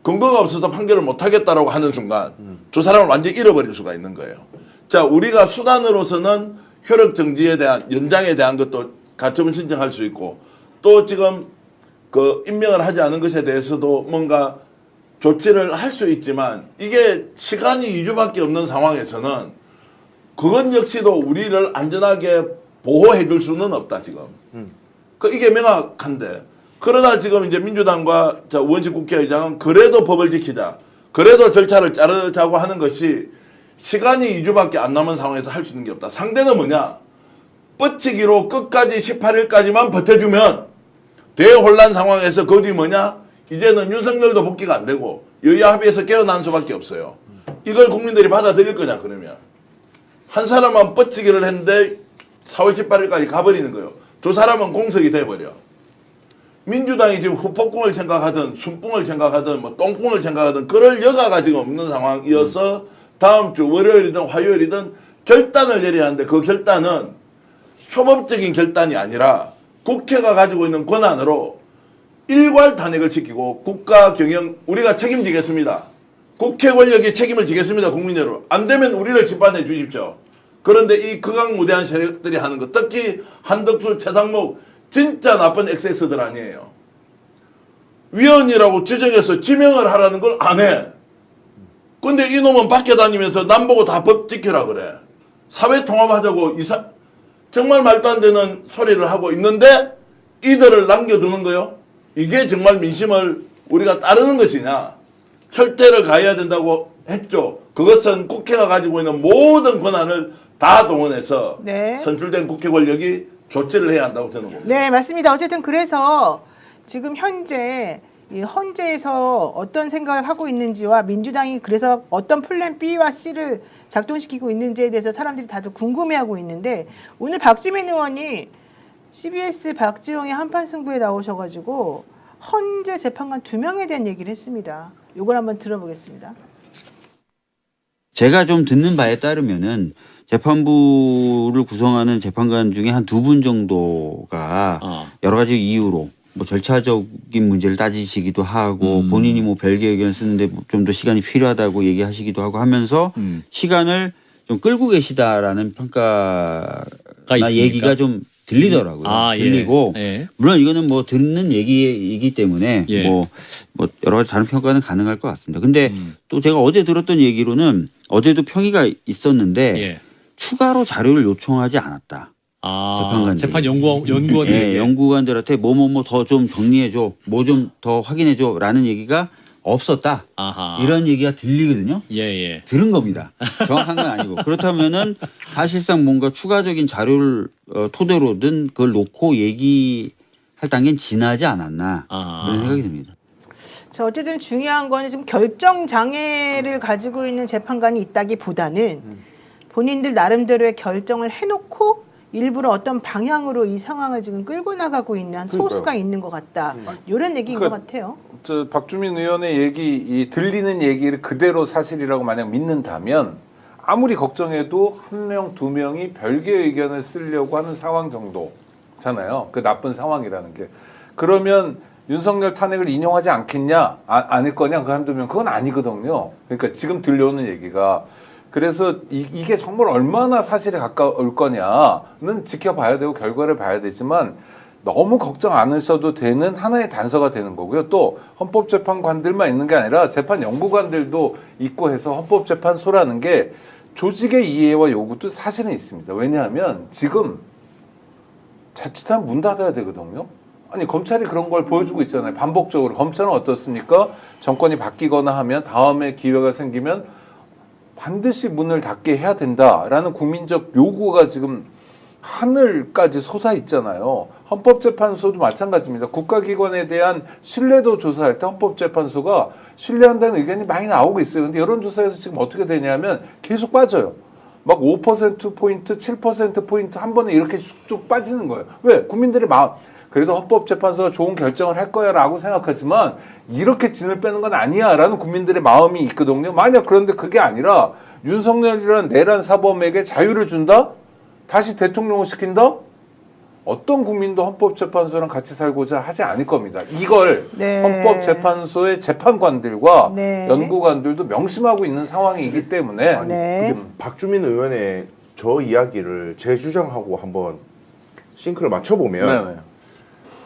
근거가 없어서 판결을 못하겠다라고 하는 순간 두 사람을 완전히 잃어버릴 수가 있는 거예요. 자, 우리가 수단으로서는 효력 정지에 대한 연장에 대한 것도 가처분 신청할 수 있고 또 지금 그 임명을 하지 않은 것에 대해서도 뭔가 조치를 할 수 있지만 이게 시간이 2주밖에 없는 상황에서는 그건 역시도 우리를 안전하게 보호해 줄 수는 없다 지금. 그 이게 명확한데 그러나 지금 이제 민주당과 우원식 국회의장은 그래도 법을 지키자. 그래도 절차를 자르자고 하는 것이 시간이 2주밖에 안 남은 상황에서 할 수 있는 게 없다. 상대는 뭐냐? 뻗치기로 끝까지 18일까지만 버텨주면 대혼란 상황에서 그 뒤 뭐냐? 이제는 윤석열도 복귀가 안 되고 여야 합의에서 깨어난 수밖에 없어요. 이걸 국민들이 받아들일 거냐 그러면. 한 사람만 뻗치기를 했는데 4월 18일까지 가버리는 거예요. 두 사람은 공석이 돼버려. 민주당이 지금 후폭풍을 생각하든 순풍을 생각하든 뭐 똥풍을 생각하든 그럴 여가가 지금 없는 상황이어서 다음 주 월요일이든 화요일이든 결단을 내려야 하는데 그 결단은 초법적인 결단이 아니라 국회가 가지고 있는 권한으로 일괄 탄핵을 시키고 국가 경영 우리가 책임지겠습니다. 국회 권력이 책임을 지겠습니다. 국민 여러분. 안 되면 우리를 심판해 주십시오. 그런데 이 극악무대한 세력들이 하는 것 특히 한덕수, 최상목 진짜 나쁜 XX들 아니에요. 위원이라고 지정해서 지명을 하라는 걸 안 해. 근데 이놈은 밖에 다니면서 남보고 다 법 지키라 그래. 사회 통합하자고 정말 말도 안 되는 소리를 하고 있는데 이들을 남겨두는 거요. 이게 정말 민심을 우리가 따르는 것이냐. 철퇴를 가해야 된다고 했죠. 그것은 국회가 가지고 있는 모든 권한을 다 동원해서 네. 선출된 국회 권력이 조치를 해야 한다고 저는 봅니다. 네, 맞습니다. 어쨌든 그래서 지금 현재 이 헌재에서 어떤 생각을 하고 있는지와 민주당이 그래서 어떤 플랜 B와 C를 작동시키고 있는지에 대해서 사람들이 다들 궁금해하고 있는데 오늘 박주민 의원이 CBS 박지용의 한판 승부에 나오셔가지고 헌재 재판관 2명에 대한 얘기를 했습니다. 이걸 한번 들어보겠습니다. 제가 좀 듣는 바에 따르면은 재판부를 구성하는 재판관 중에 한 2분 정도가 여러 가지 이유로 뭐 절차적인 문제를 따지시기도 하고 본인이 뭐 별개 의견을 쓰는데 좀 더 시간이 필요하다고 얘기하시기도 하고 하면서 시간을 좀 끌고 계시다라는 평가나 얘기가 좀 들리더라고요. 들리고 예. 물론 이거는 뭐 듣는 얘기이기 때문에 예. 뭐 여러 가지 다른 평가는 가능할 것 같습니다. 근데 또 제가 어제 들었던 얘기로는 어제도 평의가 있었는데 예. 추가로 자료를 요청하지 않았다. 재판관들이. 재판 연구원들에게 네, 연구관들한테 뭐 더 좀 정리해줘, 뭐 좀 더 확인해줘라는 얘기가 없었다. 아하. 이런 얘기가 들리거든요. 예. 들은 겁니다. 정확한 건 아니고 그렇다면은 사실상 뭔가 추가적인 자료를 토대로든 그걸 놓고 얘기할 단계는 지나지 않았나 그런 생각이 듭니다. 자, 어쨌든 중요한 거는 지금 결정 장애를 가지고 있는 재판관이 있다기보다는 본인들 나름대로의 결정을 해놓고 일부러 어떤 방향으로 이 상황을 지금 끌고 나가고 있는 한 소수가 있는 것 같다. 이런 얘기인 것 같아요. 저 박주민 의원의 얘기, 이 들리는 얘기를 그대로 사실이라고 만약 믿는다면 아무리 걱정해도 1명, 2명이 별개 의견을 쓰려고 하는 상황 정도잖아요. 그 나쁜 상황이라는 게. 그러면 윤석열 탄핵을 인용하지 않겠냐? 않을 거냐? 그 한두 명. 그건 아니거든요. 그러니까 지금 들려오는 얘기가. 그래서 이게 정말 얼마나 사실에 가까울 거냐는 지켜봐야 되고 결과를 봐야 되지만 너무 걱정 안 하셔도 되는 하나의 단서가 되는 거고요. 또 헌법재판관들만 있는 게 아니라 재판연구관들도 있고 해서 헌법재판소라는 게 조직의 이해와 요구도 사실은 있습니다. 왜냐하면 지금 자칫하면 문 닫아야 되거든요. 아니 검찰이 그런 걸 보여주고 있잖아요. 반복적으로. 검찰은 어떻습니까? 정권이 바뀌거나 하면 다음에 기회가 생기면 반드시 문을 닫게 해야 된다라는 국민적 요구가 지금 하늘까지 솟아 있잖아요. 헌법재판소도 마찬가지입니다. 국가기관에 대한 신뢰도 조사할 때 헌법재판소가 신뢰한다는 의견이 많이 나오고 있어요. 근데 여론조사에서 지금 어떻게 되냐면 계속 빠져요. 막 5%포인트, 7%포인트 한 번에 이렇게 쑥쭉 빠지는 거예요. 왜? 국민들의 마음. 그래도 헌법재판소가 좋은 결정을 할 거야라고 생각하지만 이렇게 진을 빼는 건 아니야라는 국민들의 마음이 있거든요. 만약 그런데 그게 아니라 윤석열이라는 내란 사범에게 자유를 준다? 다시 대통령을 시킨다? 어떤 국민도 헌법재판소랑 같이 살고자 하지 않을 겁니다. 이걸 네. 헌법재판소의 재판관들과 네. 연구관들도 명심하고 있는 상황이기 때문에 네. 근데 박주민 의원의 저 이야기를 제 주장하고 한번 싱크를 맞춰보면 네네.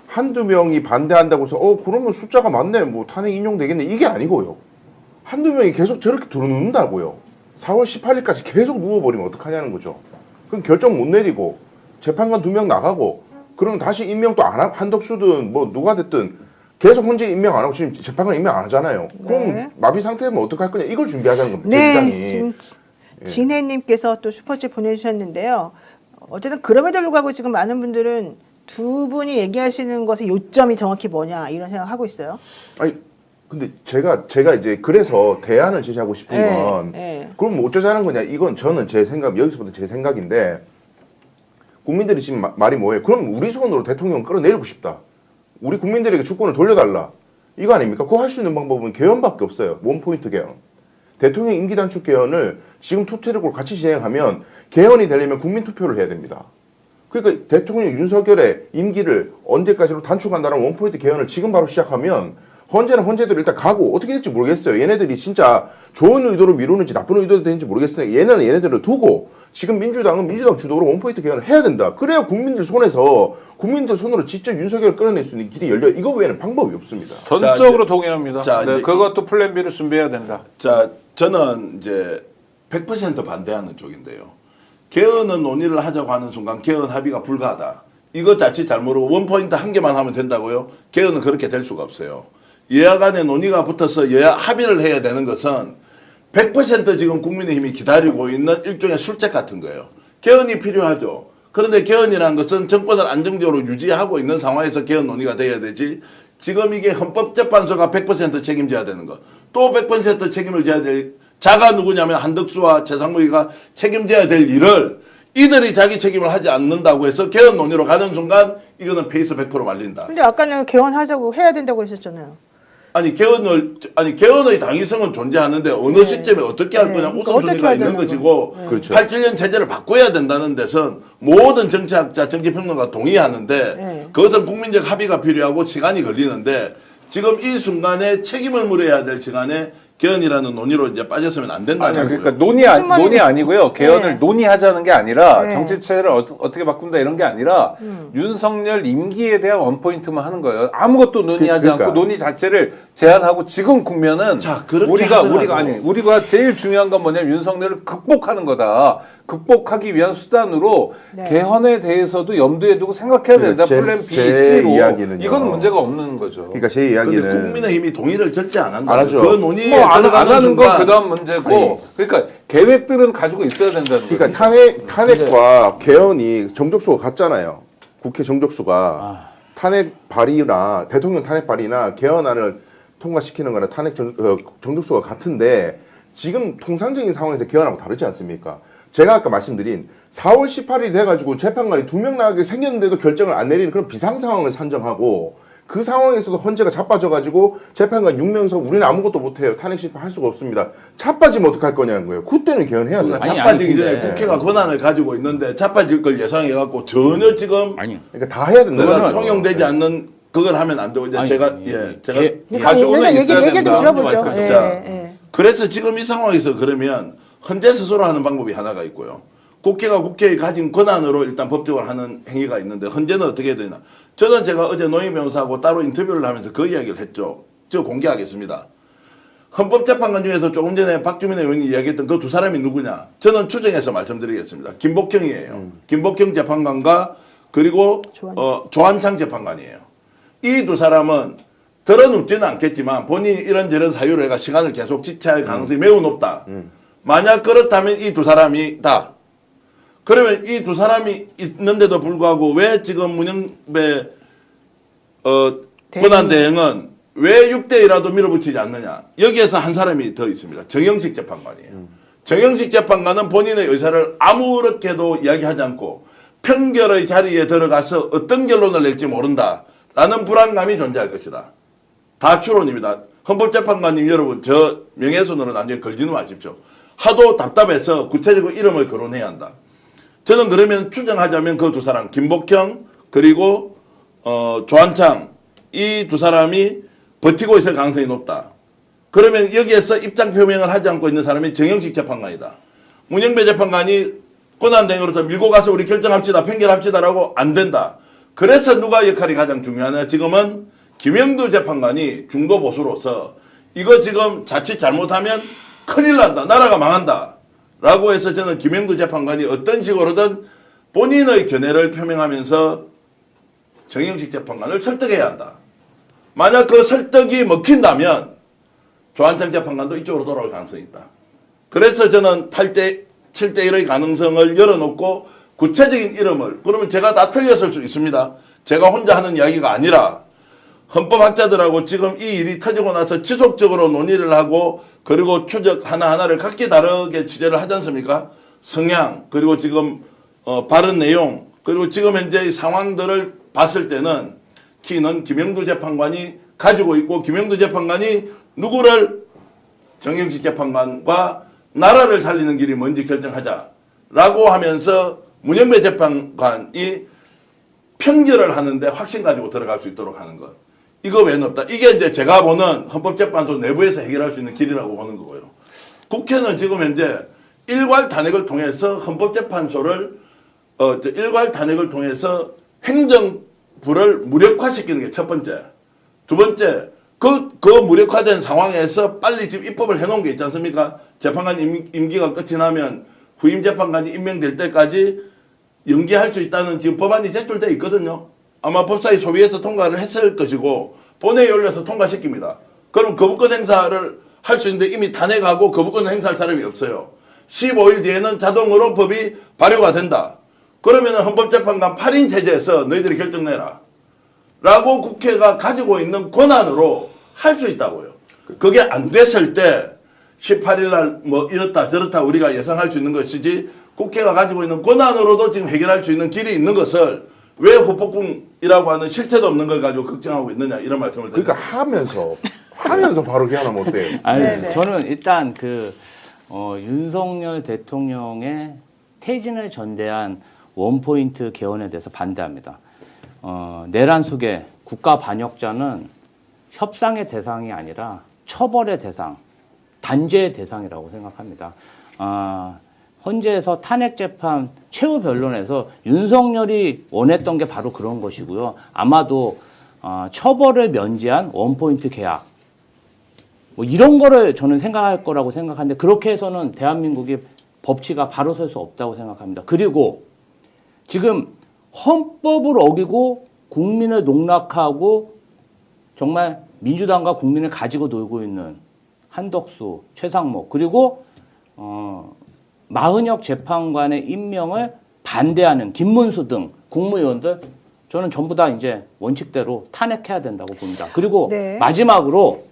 한두 명이 반대한다고 해서 그러면 숫자가 많네 뭐 탄핵 인용되겠네 이게 아니고요. 한두 명이 계속 저렇게 들어눕는다고요. 4월 18일까지 계속 누워버리면 어떡하냐는 거죠. 그럼 결정 못 내리고 재판관 2명 나가고 그러면 다시 임명 또 안 하고 한덕수든 뭐 누가 됐든 계속 헌재 임명 안 하고 지금 재판관 임명 안 하잖아요. 그럼 네. 마비 상태면 어떡할 거냐 이걸 준비하자는 겁니다. 제 네, 주장이. 지금 진혜님께서 또 슈퍼챗 보내주셨는데요. 어쨌든 그럼에도 불구하고 지금 많은 분들은 두 분이 얘기하시는 것의 요점이 정확히 뭐냐 이런 생각하고 있어요. 아니 근데 제가 이제 그래서 대안을 제시하고 싶은 네, 건 네. 그럼 뭐 어쩌자는 거냐 이건 저는 제 생각 여기서부터 제 생각인데 국민들이 지금 말이 뭐예요? 그럼 우리 손으로 대통령 끌어내리고 싶다. 우리 국민들에게 주권을 돌려달라. 이거 아닙니까? 그거 할 수 있는 방법은 개헌밖에 없어요. 원포인트 개헌. 대통령 임기 단축 개헌을 지금 투트랙으로 같이 진행하면 개헌이 되려면 국민 투표를 해야 됩니다. 그러니까 대통령 윤석열의 임기를 언제까지로 단축한다는 원포인트 개헌을 지금 바로 시작하면 헌재는 헌재대로 일단 가고 어떻게 될지 모르겠어요. 얘네들이 진짜 좋은 의도로 미루는지 나쁜 의도로 되는지 모르겠어요. 얘네는 얘네들을 두고 지금 민주당은 민주당 주도로 원포인트 개헌을 해야 된다. 그래야 국민들 손으로 직접 윤석열을 끌어낼 수 있는 길이 열려. 이거 외에는 방법이 없습니다. 전적으로 동의합니다. 자, 네, 이제 그것도 플랜 B를 준비해야 된다. 자, 저는 이제 100% 반대하는 쪽인데요. 개헌은 논의를 하자고 하는 순간 개헌 합의가 불가하다. 이거 자칫 잘 모르고 원포인트 한 개만 하면 된다고요? 개헌은 그렇게 될 수가 없어요. 여야 간에 논의가 붙어서 여야 합의를 해야 되는 것은 100% 지금 국민의힘이 기다리고 있는 일종의 술책 같은 거예요. 개헌이 필요하죠. 그런데 개헌이라는 것은 정권을 안정적으로 유지하고 있는 상황에서 개헌 논의가 돼야 되지. 지금 이게 헌법재판소가 100% 책임져야 되는 것. 또 100% 책임을 져야 될 자가 누구냐면 한덕수와 최상무이가 책임져야 될 일을 이들이 자기 책임을 하지 않는다고 해서 개헌 논의로 가는 순간 이거는 페이스 100% 말린다. 근데 아까는 개헌하자고 해야 된다고 그러셨잖아요. 개헌의 당위성은 존재하는데 어느 시점에 어떻게 할 거냐 우선순위가 있는 것이고 그렇죠. 87년 체제를 바꿔야 된다는 데선 모든 정치학자, 정치평론가 동의하는데 그것은 국민적 합의가 필요하고 시간이 걸리는데 지금 이 순간에 책임을 물어야 될 시간에 개헌이라는 논의로 이제 빠졌으면 안 된다는 거예요. 그러니까 논의 아니고요. 개헌을 네. 논의하자는 게 아니라 네. 정치체를 어떻게 바꾼다 이런 게 아니라 윤석열 임기에 대한 원포인트만 하는 거예요. 아무것도 논의하지 그러니까. 않고 논의 자체를 제한하고 지금 국면은 자, 그렇게 우리가 제일 중요한 건 뭐냐면 윤석열을 극복하는 거다. 극복하기 위한 수단으로 네. 개헌에 대해서도 염두에 두고 생각해야 된다. 플랜 B, 제 C로. 이야기는요. 이건 문제가 없는 거죠. 그러니까 제 근데 이야기는 국민의힘이 동의를 절대 안 한다. 안 하죠. 그 논의에 뭐 안 들어가는 하는 건 순간 그다음 문제고. 그러니까 계획들은 가지고 있어야 된다는 거예요. 그러니까 탄핵과 개헌이 정족수가 같잖아요. 국회 정족수가 탄핵 발의나 대통령 탄핵 발의나 개헌안을 통과시키는 거나 탄핵 정족수가 같은데 지금 통상적인 상황에서 개헌하고 다르지 않습니까? 제가 아까 말씀드린 4월 18일이 돼가지고 재판관이 2명 나가게 생겼는데도 결정을 안 내리는 그런 비상 상황을 산정하고 그 상황에서도 헌재가 자빠져가지고 재판관 6명석 우리는 아무것도 못해요. 탄핵 심판할 수가 없습니다. 자빠지면 어떡할 거냐는 거예요. 그때는 개헌해야죠. 그러니까 아니, 자빠지기 아니, 전에 근데- 국회가 권한을 가지고 있는데 자빠질 걸 예상해갖고 전혀 지금 아니요. 그러니까 다 해야 된다는 그건 거죠. 통용되지 않는 그걸 하면 안 되고 이제 아니, 제가 가지고는 일단 있어야 얘기를 좀 된다. 들어보죠. 말씀하셨죠. 자, 예. 그래서 지금 이 상황에서 그러면 헌재 스스로 하는 방법이 하나가 있고요. 국회가 국회에 가진 권한으로 일단 법적으로 하는 행위가 있는데 헌재는 어떻게 해야 되나. 저는 제가 어제 노인 변호사하고 따로 인터뷰를 하면서 그 이야기를 했죠. 저 공개하겠습니다. 헌법재판관 중에서 조금 전에 박주민 의원이 이야기했던 그 두 사람이 누구냐. 저는 추정해서 말씀드리겠습니다. 김복형이에요. 김복형 재판관과 그리고 조한창 재판관이에요. 이 두 사람은 들어눕지는 않겠지만 본인이 이런저런 사유로 해가 시간을 계속 지체할 가능성이 매우 높다. 만약 그렇다면 이 두 사람이다. 그러면 이 두 사람이 있는데도 불구하고 왜 지금 문영배 권한대행은 왜 6대1라도 밀어붙이지 않느냐. 여기에서 한 사람이 더 있습니다. 정영식 재판관이에요. 정영식 재판관은 본인의 의사를 아무렇게도 이야기하지 않고 평결의 자리에 들어가서 어떤 결론을 낼지 모른다라는 불안감이 존재할 것이다. 다 추론입니다. 헌법재판관님 여러분 저 명예훼손으로 나중에 걸지는 마십시오. 하도 답답해서 구체적으로 이름을 거론해야 한다. 저는 그러면 추정하자면 그 두 사람 김복형 그리고 조한창 이 두 사람이 버티고 있을 가능성이 높다. 그러면 여기에서 입장 표명을 하지 않고 있는 사람이 정영식 재판관이다. 문영배 재판관이 권한대행으로서 밀고 가서 우리 결정합시다. 판결합시다라고 안 된다. 그래서 누가 역할이 가장 중요하냐. 지금은 김영두 재판관이 중도 보수로서 이거 지금 자칫 잘못하면 큰일 난다. 나라가 망한다. 라고 해서 저는 김영두 재판관이 어떤 식으로든 본인의 견해를 표명하면서 정영식 재판관을 설득해야 한다. 만약 그 설득이 먹힌다면 조한창 재판관도 이쪽으로 돌아올 가능성이 있다. 그래서 저는 8대 7대 1의 가능성을 열어놓고 구체적인 이름을 그러면 제가 다 틀렸을 수 있습니다. 제가 혼자 하는 이야기가 아니라 헌법학자들하고 지금 이 일이 터지고 나서 지속적으로 논의를 하고 그리고 추적 하나하나를 각기 다르게 취재를 하지 않습니까? 성향 그리고 지금 발언 내용 그리고 지금 현재의 상황들을 봤을 때는 키는 김영두 재판관이 가지고 있고 김영두 재판관이 누구를 정영식 재판관과 나라를 살리는 길이 뭔지 결정하자라고 하면서 문영배 재판관이 평결을 하는데 확신 가지고 들어갈 수 있도록 하는 것. 이거 외에는 없다. 이게 이제 제가 보는 헌법재판소 내부에서 해결할 수 있는 길이라고 보는 거고요. 국회는 지금 현재 일괄 탄핵을 통해서 헌법재판소를 일괄 탄핵을 통해서 행정부를 무력화시키는 게 첫 번째. 두 번째, 그 무력화된 상황에서 빨리 지금 입법을 해놓은 게 있지 않습니까? 재판관 임기가 끝이 나면 후임 재판관이 임명될 때까지 연기할 수 있다는 지금 법안이 제출되어 있거든요. 아마 법사위 소위에서 통과를 했을 것이고 본회의에 올려서 통과시킵니다. 그럼 거부권 행사를 할 수 있는데 이미 탄핵하고 거부권 행사할 사람이 없어요. 15일 뒤에는 자동으로 법이 발효가 된다. 그러면 헌법재판관 8인 체제에서 너희들이 결정내라. 라고 국회가 가지고 있는 권한으로 할 수 있다고요. 그게 안 됐을 때 18일 날 뭐 이렇다 저렇다 우리가 예상할 수 있는 것이지 국회가 가지고 있는 권한으로도 지금 해결할 수 있는 길이 있는 것을 왜 후폭풍이라고 하는 실체도 없는 걸 가지고 걱정하고 있느냐 이런 말씀을 드립니다. 그러니까 하면서 바로 개헌하면 어때요? 아니, 네네. 저는 일단 윤석열 대통령의 퇴진을 전대한 원포인트 개헌에 대해서 반대합니다. 내란 속에 국가 반역자는 협상의 대상이 아니라 처벌의 대상, 단죄의 대상이라고 생각합니다. 헌재에서 탄핵재판 최후 변론에서 윤석열이 원했던 게 바로 그런 것이고요. 아마도 처벌을 면제한 원포인트 계약 뭐 이런 거를 저는 생각할 거라고 생각하는데 그렇게 해서는 대한민국이 법치가 바로 설 수 없다고 생각합니다. 그리고 지금 헌법을 어기고 국민을 농락하고 정말 민주당과 국민을 가지고 놀고 있는 한덕수, 최상목 그리고 마은혁 재판관의 임명을 반대하는 김문수 등 국무위원들 저는 전부 다 이제 원칙대로 탄핵해야 된다고 봅니다. 그리고 네. 마지막으로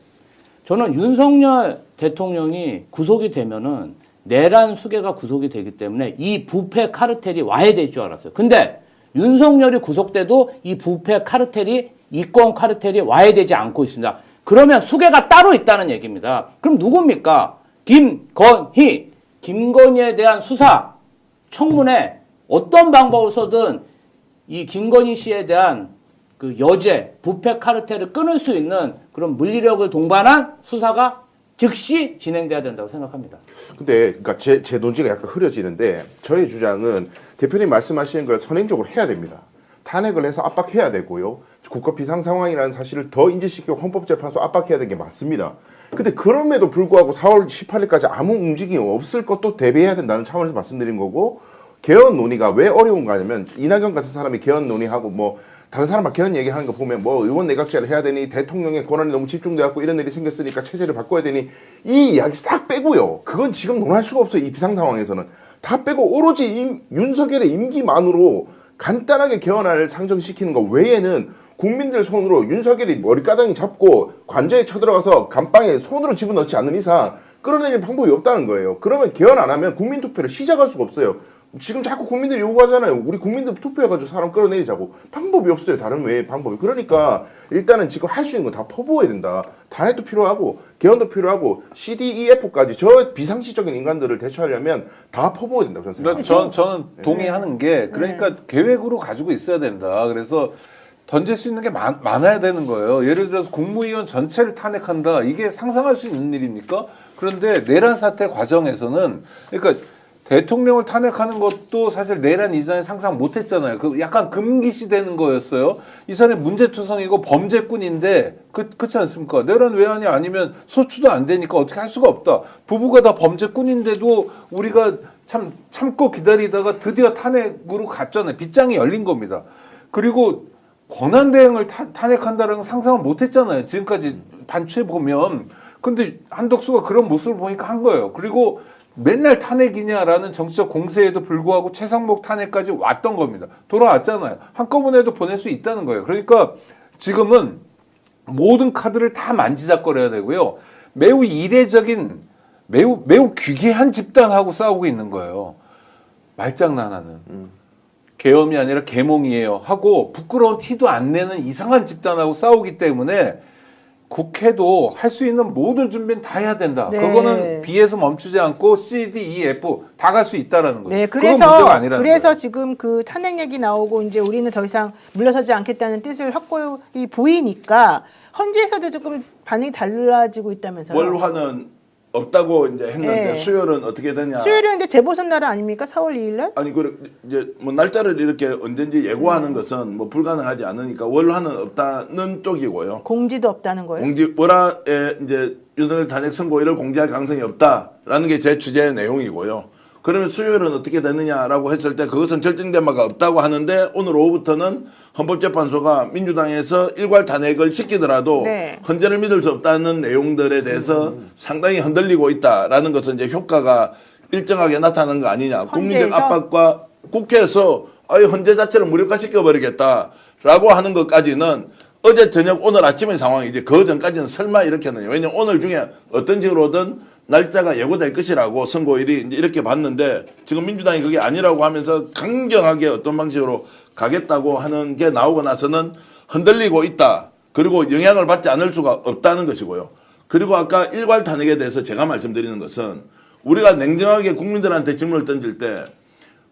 저는 윤석열 대통령이 구속이 되면은 내란 수괴가 구속이 되기 때문에 이 부패 카르텔이 와야 될 줄 알았어요. 근데 윤석열이 구속돼도 이 부패 카르텔이 이권 카르텔이 와야 되지 않고 있습니다. 그러면 수괴가 따로 있다는 얘기입니다. 그럼 누굽니까? 김건희. 김건희에 대한 수사 청문회 어떤 방법을 써든 이 김건희 씨에 대한 그 여죄, 부패 카르텔을 끊을 수 있는 그런 물리력을 동반한 수사가 즉시 진행돼야 된다고 생각합니다. 근데 그러니까 제 논지가 약간 흐려지는데 저의 주장은 대표님 말씀하시는 걸 선행적으로 해야 됩니다. 탄핵을 해서 압박해야 되고요. 국가 비상 상황이라는 사실을 더 인지시키고 헌법재판소 압박해야 되는 게 맞습니다. 근데 그럼에도 불구하고 4월 18일까지 아무 움직임이 없을 것도 대비해야 된다는 차원에서 말씀드린 거고 개헌 논의가 왜 어려운가 하냐면 이낙연 같은 사람이 개헌 논의하고 뭐 다른 사람만 개헌 얘기하는 거 보면 뭐 의원 내각제를 해야 되니 대통령의 권한이 너무 집중돼갖고 이런 일이 생겼으니까 체제를 바꿔야 되니 이 이야기 싹 빼고요. 그건 지금 논할 수가 없어요. 이 비상 상황에서는. 다 빼고 오로지 윤석열의 임기만으로 간단하게 개헌안을 상정시키는 거 외에는 국민들 손으로 윤석열이 머리가닥이 잡고 관저에 쳐들어가서 감방에 손으로 집어넣지 않는 이상 끌어내릴 방법이 없다는 거예요. 그러면 개헌 안 하면 국민투표를 시작할 수가 없어요. 지금 자꾸 국민들이 요구하잖아요. 우리 국민들 투표해가지고 사람 끌어내리자고. 방법이 없어요. 다른 외에 방법이. 그러니까 일단은 지금 할 수 있는 거 다 퍼부어야 된다. 탄핵도 필요하고 개헌도 필요하고 CDEF까지 저 비상시적인 인간들을 대처하려면 다 퍼부어야 된다고 저는 생각합니다. 저는 동의하는 게 그러니까 계획으로 가지고 있어야 된다. 그래서 던질 수 있는 게 많아야 되는 거예요. 예를 들어서 국무위원 전체를 탄핵한다. 이게 상상할 수 있는 일입니까? 그런데 내란 사태 과정에서는 그러니까 대통령을 탄핵하는 것도 사실 내란 이전에 상상 못했잖아요. 그 약간 금기시 되는 거였어요. 이 사람이 문제투성이고 범죄꾼인데 그렇지 않습니까? 내란 외환이 아니면 소추도 안 되니까 어떻게 할 수가 없다. 부부가 다 범죄꾼인데도 우리가 참고 기다리다가 드디어 탄핵으로 갔잖아요. 빗장이 열린 겁니다. 그리고 권한대행을 탄핵한다는 건 상상을 못했잖아요. 지금까지 반추해 보면. 근데 한덕수가 그런 모습을 보니까 한 거예요. 그리고 맨날 탄핵이냐라는 정치적 공세에도 불구하고 최상목 탄핵까지 왔던 겁니다. 돌아왔잖아요. 한꺼번에도 보낼 수 있다는 거예요. 그러니까 지금은 모든 카드를 다 만지작거려야 되고요. 매우 이례적인, 매우 귀괴한 집단하고 싸우고 있는 거예요. 말장난하는. 계엄이 아니라 계몽이에요. 하고 부끄러운 티도 안 내는 이상한 집단하고 싸우기 때문에 국회도 할 수 있는 모든 준비는 다 해야 된다. 네. 그거는 B에서 멈추지 않고 C, D, E, F 다 갈 수 있다라는 거죠. 네, 그건 문제가 아니라는 그래서 거예요. 지금 그 탄핵 얘기 나오고 이제 우리는 더 이상 물러서지 않겠다는 뜻을 확고히 보이니까 헌재에서도 조금 반응이 달라지고 있다면서요. 월화는 없다고 이제 했는데 네. 수요일은 어떻게 되냐? 수요일은 근데 재보선 날 아닙니까? 4월 2일 날? 아니 그 이제 뭐 날짜를 이렇게 언제인지 예고하는 것은 뭐 불가능하지 않으니까 월화는 없다는 쪽이고요. 공지도 없다는 거예요? 월화에 이제 윤석열 탄핵 선고일을 공개할 가능성이 없다라는 게 제 취재의 내용이고요. 그러면 수요일은 어떻게 되느냐라고 했을 때 그것은 결정된 바가 없다고 하는데 오늘 오후부터는 헌법재판소가 민주당에서 일괄 탄핵을 시키더라도 네. 헌재를 믿을 수 없다는 내용들에 대해서 상당히 흔들리고 있다라는 것은 이제 효과가 일정하게 나타나는 거 아니냐. 국민적 압박과 국회에서 아예 헌재 자체를 무력화시켜 버리겠다라고 하는 것까지는 어제 저녁 오늘 아침의 상황이지 그 전까지는 설마 이렇게는 왜냐면 오늘 중에 어떤 식으로든 날짜가 예고될 것이라고 선고일이 이제 이렇게 봤는데 지금 민주당이 그게 아니라고 하면서 강경하게 어떤 방식으로 가겠다고 하는 게 나오고 나서는 흔들리고 있다. 그리고 영향을 받지 않을 수가 없다는 것이고요. 그리고 아까 일괄 탄핵에 대해서 제가 말씀드리는 것은 우리가 냉정하게 국민들한테 질문을 던질 때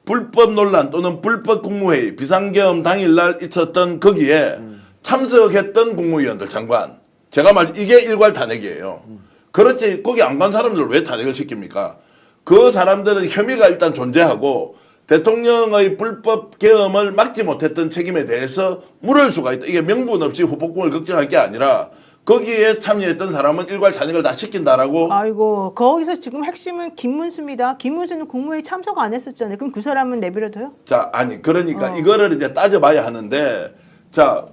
불법 논란 또는 불법 국무회의 비상계엄 당일날 있었던 거기에 참석했던 국무위원들 장관 제가 이게 일괄 탄핵이에요. 그렇지 거기 안 간 사람들 왜 탄핵을 시킵니까? 그 사람들은 혐의가 일단 존재하고 대통령의 불법 계엄을 막지 못했던 책임에 대해서 물을 수가 있다. 이게 명분 없이 후폭풍을 걱정할 게 아니라 거기에 참여했던 사람은 일괄 탄핵을 다 시킨다라고. 아이고 거기서 지금 핵심은 김문수입니다. 김문수는 국무회의 참석 안 했었잖아요. 그럼 그 사람은 내버려둬요? 자 아니 그러니까 이거를 이제 따져봐야 하는데 자.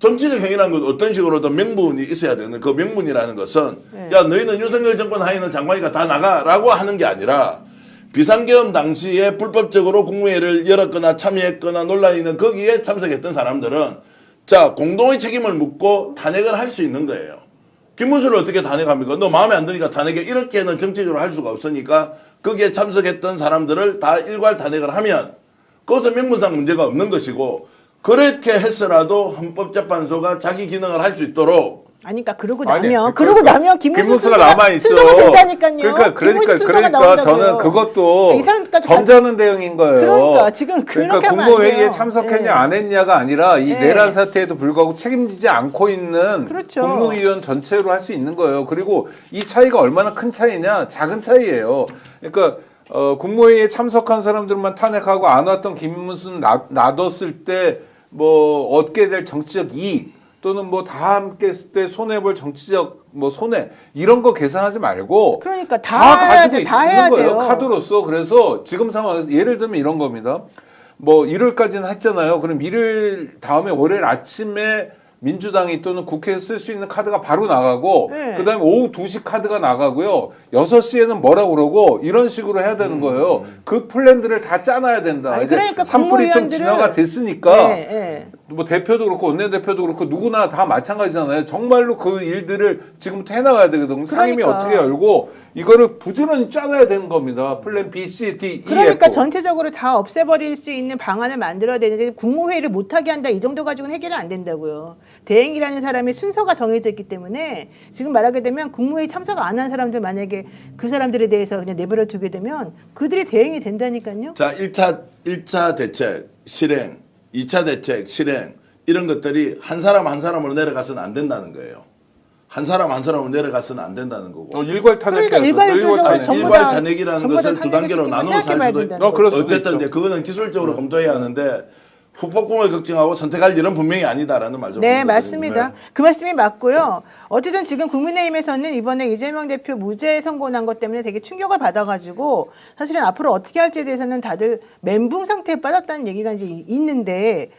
정치적 행위라는 건 어떤 식으로든 명분이 있어야 되는 그 명분이라는 것은 야 너희는 윤석열 정권 하에는 장관이가 다 나가라고 하는 게 아니라 비상계엄 당시에 불법적으로 국무회의를 열었거나 참여했거나 논란이 있는 거기에 참석했던 사람들은 자 공동의 책임을 묻고 탄핵을 할 수 있는 거예요. 김문수를 어떻게 탄핵합니까? 너 마음에 안 드니까 탄핵해. 이렇게는 정치적으로 할 수가 없으니까 거기에 참석했던 사람들을 다 일괄 탄핵을 하면 그것은 명분상 문제가 없는 것이고 그렇게 했으라도 헌법재판소가 자기 기능을 할 수 있도록 아니 그러니까 그러고 아니, 나면 그러니까 김문수가 남아있죠. 순서가 된다니까요. 그러니까 저는 그것도 점잖은 대응인 거예요. 그러니까 지금 그러니까 국무회의에 참석했냐 안 했냐가 아니라 이 내란 사태에도 불구하고 책임지지 않고 있는 그렇죠. 국무위원 전체로 할 수 있는 거예요. 그리고 이 차이가 얼마나 큰 차이냐? 작은 차이예요. 그러니까 국무회의에 참석한 사람들만 탄핵하고 안 왔던 김문수는 놔뒀을 때 뭐 얻게 될 정치적 이익 또는 뭐 다 함께 했을 때 손해볼 정치적 뭐 손해 이런 거 계산하지 말고 그러니까 다 가지고 다 있는 해야 거예요. 돼요. 카드로서. 그래서 지금 상황에서 예를 들면 이런 겁니다. 뭐 일요일까지는 했잖아요. 그럼 일요일 다음에 월요일 아침에 민주당이 또는 국회에서 쓸 수 있는 카드가 바로 나가고 그다음에 오후 2시 카드가 나가고요. 6시에는 뭐라고 그러고 이런 식으로 해야 되는 거예요. 그 플랜들을 다 짜놔야 된다. 아니, 이제 그러니까 산불이 좀 진화가 됐으니까 뭐 대표도 그렇고 원내대표도 그렇고 누구나 다 마찬가지잖아요. 정말로 그 일들을 지금부터 해나가야 되거든요. 상임위 그러니까. 어떻게 열고 이거를 부지런히 짜놔야 되는 겁니다. 플랜 B, C, D, E, 그러니까 F. 전체적으로 다 없애버릴 수 있는 방안을 만들어야 되는데 국무회의를 못하게 한다 이 정도 가지고는 해결이 안 된다고요. 대행이라는 사람이 순서가 정해져 있기 때문에 지금 말하게 되면 국무회의 참석 안 한 사람들 만약에 그 사람들에 대해서 그냥 내버려 두게 되면 그들이 대행이 된다니까요. 자, 1차 대책 실행, 2차 대책 실행 이런 것들이 한 사람 한 사람으로 내려가서는 안 된다는 거예요. 한 사람 한 사람으로 내려가서는 안 된다는 거고. 일괄 탄핵. 그러니까 일괄적으로 전부 일괄 다 탄핵이라는 전부 것을 다 두 단계로 탄핵을 나눠서 할 생각해봐야 수도 된다는 그럴 수도 어쨌든 있죠. 이제 그거는 기술적으로 검토해야 하는데 후폭풍을 걱정하고 선택할 일은 분명히 아니다라는 말씀. 네, 맞습니다. 그 말씀이 맞고요. 어쨌든 지금 국민의힘에서는 이번에 이재명 대표 무죄 선고 난 것 때문에 되게 충격을 받아가지고 사실은 앞으로 어떻게 할지에 대해서는 다들 멘붕 상태에 빠졌다는 얘기가 이제 있는데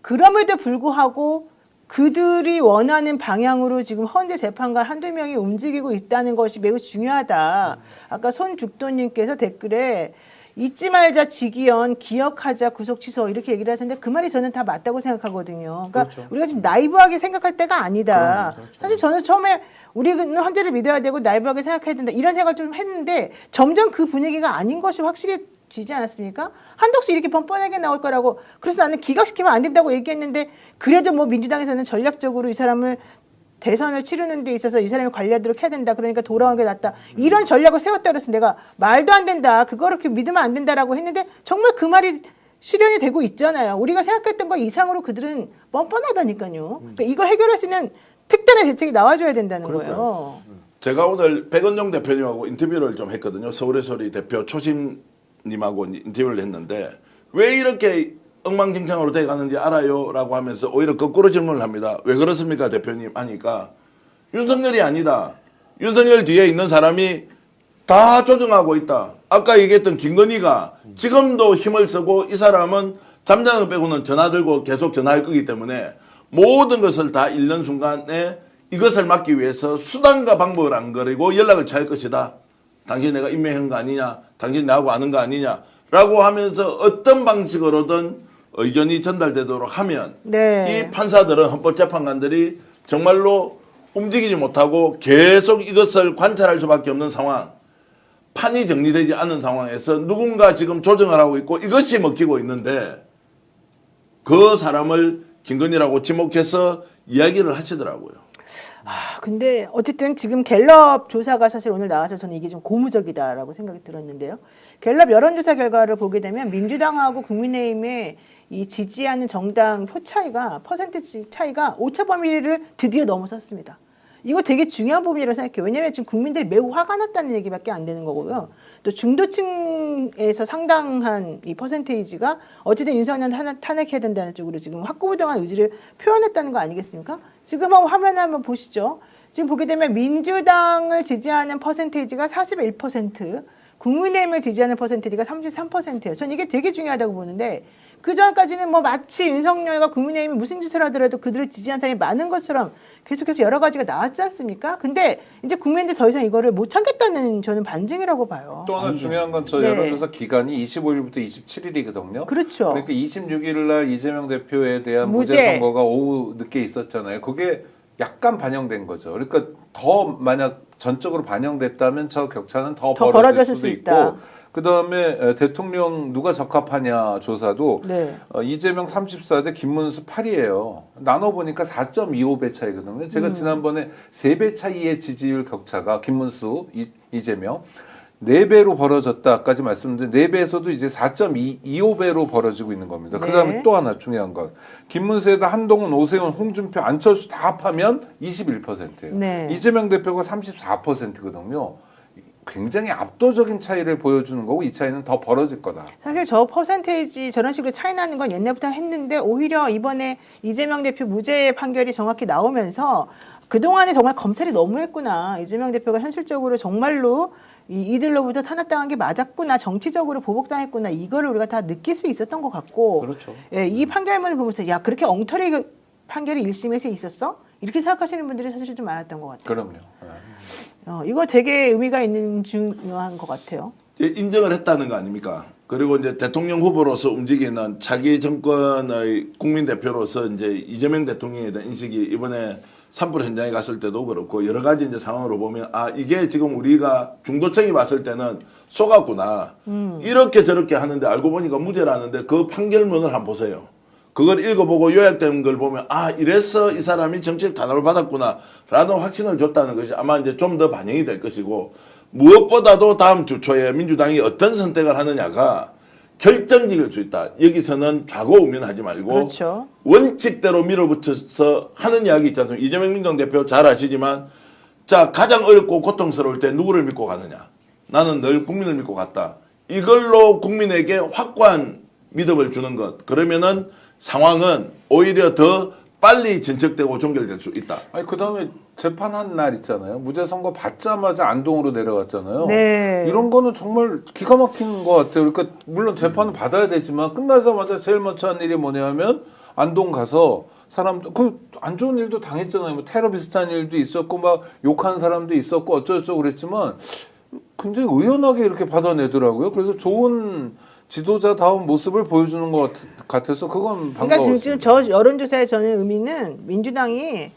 그럼에도 불구하고 그들이 원하는 방향으로 지금 헌재 재판관 한두 명이 움직이고 있다는 것이 매우 중요하다. 아까 손죽도님께서 댓글에 잊지 말자 지기현 기억하자 구속 취소 이렇게 얘기를 하셨는데 그 말이 저는 다 맞다고 생각하거든요. 그러니까 그렇죠. 우리가 지금 나이브하게 생각할 때가 아니다. 사실 저는 처음에 우리는 헌재를 믿어야 되고 나이브하게 생각해야 된다 이런 생각을 좀 했는데 점점 그 분위기가 아닌 것이 확실히 지지 않았습니까? 한덕수 이렇게 뻔뻔하게 나올 거라고 그래서 나는 기각시키면 안 된다고 얘기했는데 그래도 뭐 민주당에서는 전략적으로 이 사람을 대선을 치르는 데 있어서 이 사람이 관리하도록 해야 된다. 그러니까 돌아온 게 낫다. 이런 전략을 세웠다 그래서 내가 말도 안 된다. 그거를 그렇게 믿으면 안 된다라고 했는데 정말 그 말이 실현이 되고 있잖아요. 우리가 생각했던 것 이상으로 그들은 뻔뻔하다니까요. 그러니까 이걸 해결할 수 있는 특단의 대책이 나와줘야 된다는 거예요. 제가 오늘 백은종 대표님하고 인터뷰를 좀 했거든요. 서울의 소리 대표 초심님하고 인터뷰를 했는데 왜 이렇게 엉망진창으로 돼가는지 알아요? 라고 하면서 오히려 거꾸로 질문을 합니다. 왜 그렇습니까 대표님? 하니까 윤석열이 아니다. 윤석열 뒤에 있는 사람이 다 조정하고 있다. 아까 얘기했던 김건희가 지금도 힘을 쓰고 이 사람은 잠자는 거 빼고는 전화 들고 계속 전화할 거기 때문에 모든 것을 다 잃는 순간에 이것을 막기 위해서 수단과 방법을 안 거리고 연락을 취할 것이다. 당신 내가 임명한 거 아니냐. 당신 나하고 아는 거 아니냐. 라고 하면서 어떤 방식으로든 의견이 전달되도록 하면 네. 이 판사들은 헌법재판관들이 정말로 움직이지 못하고 계속 이것을 관찰할 수밖에 없는 상황. 판이 정리되지 않은 상황에서 누군가 지금 조정을 하고 있고 이것이 먹히고 있는데 그 사람을 김건희라고 지목해서 이야기를 하시더라고요. 근데 어쨌든 지금 갤럽 조사가 사실 오늘 나와서 저는 이게 좀 고무적이다라고 생각이 들었는데요. 갤럽 여론조사 결과를 보게 되면 민주당하고 국민의힘의 이 지지하는 정당 표 차이가 퍼센티지 차이가 오차 범위를 드디어 넘어섰습니다. 이거 되게 중요한 부분이라고 생각해요. 왜냐하면 지금 국민들이 매우 화가 났다는 얘기밖에 안 되는 거고요. 또 중도층에서 상당한 이 퍼센테이지가 어쨌든 윤석열 탄핵해야 된다는 쪽으로 지금 확고부동한 의지를 표현했다는 거 아니겠습니까? 지금 화면을 한번 보시죠. 지금 보게 되면 민주당을 지지하는 퍼센테이지가 41%, 국민의힘을 지지하는 퍼센테이지가 33%예요. 전 이게 되게 중요하다고 보는데 그 전까지는 뭐 마치 윤석열과 국민의힘이 무슨 짓을 하더라도 그들을 지지하는 사람이 많은 것처럼 계속해서 여러 가지가 나왔지 않습니까? 근데 이제 국민들 더 이상 이거를 못 참겠다는 저는 반증이라고 봐요. 또 하나 중요한 건 저 네. 여론조사 기간이 25일부터 27일이거든요. 그렇죠. 그러니까 26일 날 이재명 대표에 대한 무죄. 무죄 선고가 오후 늦게 있었잖아요. 그게 약간 반영된 거죠. 그러니까 더 만약 전적으로 반영됐다면 저 격차는 더 벌어질 벌어졌을 수도 수 있다. 있고 그다음에 대통령 누가 적합하냐 조사도 네. 이재명 34대 김문수 8이에요. 나눠보니까 4.25배 차이거든요. 제가 지난번에 3배 차이의 지지율 격차가 김문수, 이재명 4배로 벌어졌다까지 말씀드렸는데 4배에서도 이제 4.25배로 벌어지고 있는 겁니다. 그 다음에 네. 또 하나 중요한 건 김문수에다 한동훈, 오세훈, 홍준표, 안철수 다 합하면 21%예요. 네. 이재명 대표가 34%거든요. 굉장히 압도적인 차이를 보여주는 거고 이 차이는 더 벌어질 거다. 사실 저 퍼센테이지 저런 식으로 차이 나는 건 옛날부터 했는데 오히려 이번에 이재명 대표 무죄 판결이 정확히 나오면서 그동안에 정말 검찰이 너무했구나. 이재명 대표가 현실적으로 정말로 이들로부터 탄압당한 게 맞았구나. 정치적으로 보복당했구나. 이거를 우리가 다 느낄 수 있었던 것 같고 그렇죠. 예, 이 판결문을 보면서 야 그렇게 엉터리 판결이 1심에서 있었어? 이렇게 생각하시는 분들이 사실 좀 많았던 것 같아요. 그럼요. 이거 되게 의미가 있는 중요한 것 같아요. 인정을 했다는 거 아닙니까? 그리고 이제 대통령 후보로서 움직이는 차기 정권의 국민 대표로서 이제 이재명 대통령에 대한 인식이 이번에 산불 현장에 갔을 때도 그렇고 여러 가지 이제 상황으로 보면 아 이게 지금 우리가 중도층이 봤을 때는 속았구나 이렇게 저렇게 하는데 알고 보니까 무죄라는데 그 판결문을 한번 보세요. 그걸 읽어보고 요약된 걸 보면 아 이래서 이 사람이 정책 탄압을 받았구나라는 확신을 줬다는 것이 아마 이제 좀 더 반영이 될 것이고 무엇보다도 다음 주 초에 민주당이 어떤 선택을 하느냐가 결정적일 수 있다. 여기서는 좌고우면하지 말고 그렇죠. 원칙대로 밀어붙여서 하는 이야기 있지 않습니까? 이재명 민주당 대표 잘 아시지만 자 가장 어렵고 고통스러울 때 누구를 믿고 가느냐. 나는 늘 국민을 믿고 갔다. 이걸로 국민에게 확고한 믿음을 주는 것. 그러면은 상황은 오히려 더 빨리 진척되고 종결될 수 있다. 아니 그다음에 재판한 날 있잖아요. 무죄 선고 받자마자 안동으로 내려갔잖아요. 네. 이런 거는 정말 기가 막힌 것 같아요. 그러니까 물론 재판은 받아야 되지만 끝나자마자 제일 먼저 한 일이 뭐냐면 안동 가서 사람들 그 안 좋은 일도 당했잖아요. 뭐 테러 비슷한 일도 있었고 막 욕한 사람도 있었고 어쩌고저쩌고 그랬지만 굉장히 의연하게 이렇게 받아내더라고요. 그래서 좋은 지도자다운 모습을 보여주는 것 같아서 그건 그러니까 반가웠어요. 지금 저 여론조사의 저는 의미는 민주당이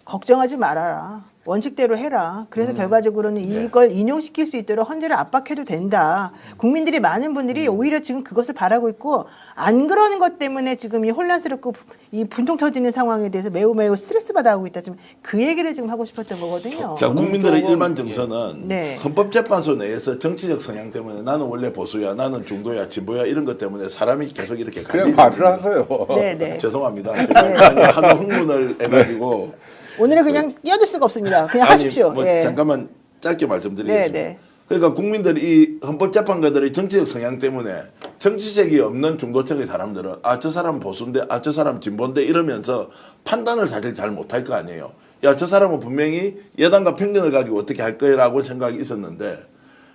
걱정하지 말아라. 원칙대로 해라. 그래서 결과적으로는 이걸 인용시킬 수 있도록 헌재를 압박해도 된다. 국민들이 많은 분들이 오히려 지금 그것을 바라고 있고 안 그러는 것 때문에 지금 이 혼란스럽고 이 분통 터지는 상황에 대해서 매우 스트레스 받아하고 있다. 지금 그 얘기를 지금 하고 싶었던 거거든요. 자, 국민들의 일반 정서는 네. 헌법재판소 내에서 정치적 성향 때문에 나는 원래 보수야, 나는 중도야, 진보야 이런 것 때문에 사람이 계속 이렇게 그냥 갈리는 말을 하세요. 네네. 죄송합니다. 제가 하도 흥분을 해가지고 오늘은 그냥 끼어들 수가 없습니다. 그냥 하십시오. 뭐 예. 잠깐만 짧게 말씀드리겠습니다. 네. 그러니까 국민들이 이 헌법재판관들의 정치적 성향 때문에 정치색이 없는 중도층의 사람들은 아 저 사람 보수인데 아 저 사람 진보인데 이러면서 판단을 사실 잘 못할 거 아니에요. 야 저 사람은 분명히 여당과 편견을 가지고 어떻게 할 거라고 생각이 있었는데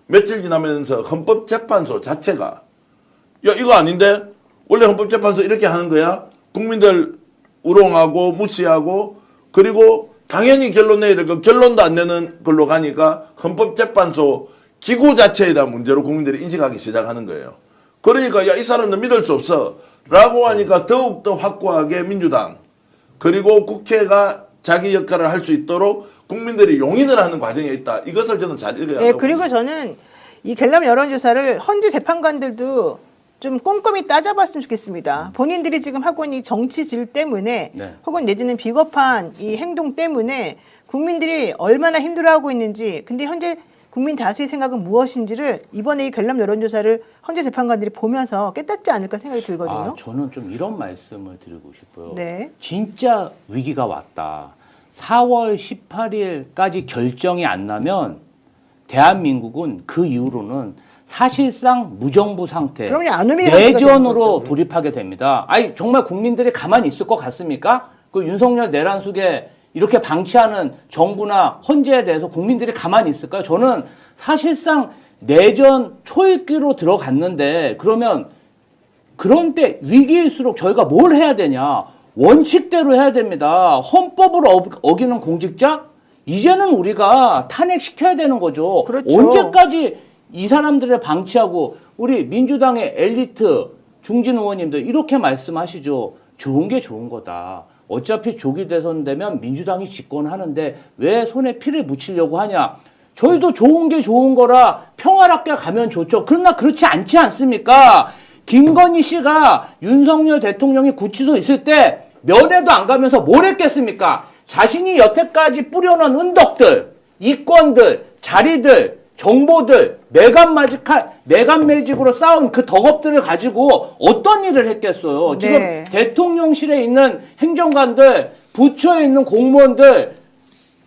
며칠 지나면서 헌법재판소 자체가 야 이거 아닌데 원래 헌법재판소 이렇게 하는 거야? 국민들 우롱하고 무시하고 그리고 당연히 결론 내야 될 거 결론도 안 내는 걸로 가니까 헌법재판소 기구 자체에 대한 문제로 국민들이 인식하기 시작하는 거예요. 그러니까 야 이 사람은 믿을 수 없어 라고 하니까 더욱더 확고하게 민주당 그리고 국회가 자기 역할을 할 수 있도록 국민들이 용인을 하는 과정에 있다. 이것을 저는 잘 읽어야 네, 한다고 그리고 저는 이 갤럽 여론조사를 헌재 재판관들도 좀 꼼꼼히 따져봤으면 좋겠습니다. 본인들이 지금 하고 있는 이 정치질 때문에 네. 혹은 내지는 비겁한 이 행동 때문에 국민들이 얼마나 힘들어하고 있는지 근데 현재 국민 다수의 생각은 무엇인지를 이번에 이 갤럽 여론조사를 헌재 재판관들이 보면서 깨닫지 않을까 생각이 들거든요. 아, 저는 좀 이런 말씀을 드리고 싶어요. 네. 진짜 위기가 왔다. 4월 18일까지 결정이 안 나면 대한민국은 그 이후로는 사실상 무정부 상태, 그럼요, 아노미 내전으로 돌입하게 됩니다. 아니 정말 국민들이 가만히 있을 것 같습니까? 그 윤석열 내란숙에 이렇게 방치하는 정부나 헌재에 대해서 국민들이 가만히 있을까요? 저는 사실상 내전 초입기로 들어갔는데 그러면 그런 때 위기일수록 저희가 뭘 해야 되냐? 원칙대로 해야 됩니다. 헌법을 어기는 공직자? 이제는 우리가 탄핵시켜야 되는 거죠. 그렇죠. 언제까지 이 사람들을 방치하고 우리 민주당의 엘리트 중진 의원님들 이렇게 말씀하시죠. 좋은 게 좋은 거다. 어차피 조기 대선 되면 민주당이 집권하는데 왜 손에 피를 묻히려고 하냐. 저희도 좋은 게 좋은 거라 평화롭게 가면 좋죠. 그러나 그렇지 않지 않습니까? 김건희 씨가 윤석열 대통령이 구치소 있을 때 면회도 안 가면서 뭘 했겠습니까? 자신이 여태까지 뿌려놓은 은덕들, 이권들, 자리들, 정보들, 매간 매직으로 쌓은 그 덕업들을 가지고 어떤 일을 했겠어요? 네. 지금 대통령실에 있는 행정관들, 부처에 있는 공무원들,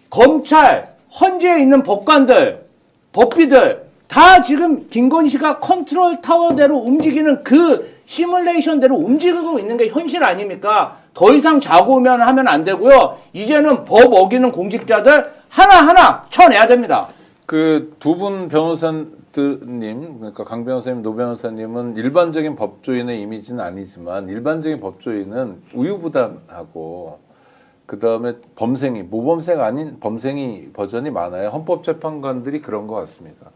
검찰, 헌재에 있는 법관들, 법비들 다 지금 김건희 씨가 컨트롤 타워대로 움직이는 그 시뮬레이션대로 움직이고 있는 게 현실 아닙니까? 더 이상 자고우면 하면 안 되고요. 이제는 법 어기는 공직자들 하나하나 쳐내야 됩니다. 그 두 분 변호사님, 그러니까 강 변호사님, 노 변호사님은 일반적인 법조인의 이미지는 아니지만 일반적인 법조인은 우유부단하고 그 다음에 범생이, 모범생 아닌 범생이 버전이 많아요. 헌법재판관들이 그런 것 같습니다.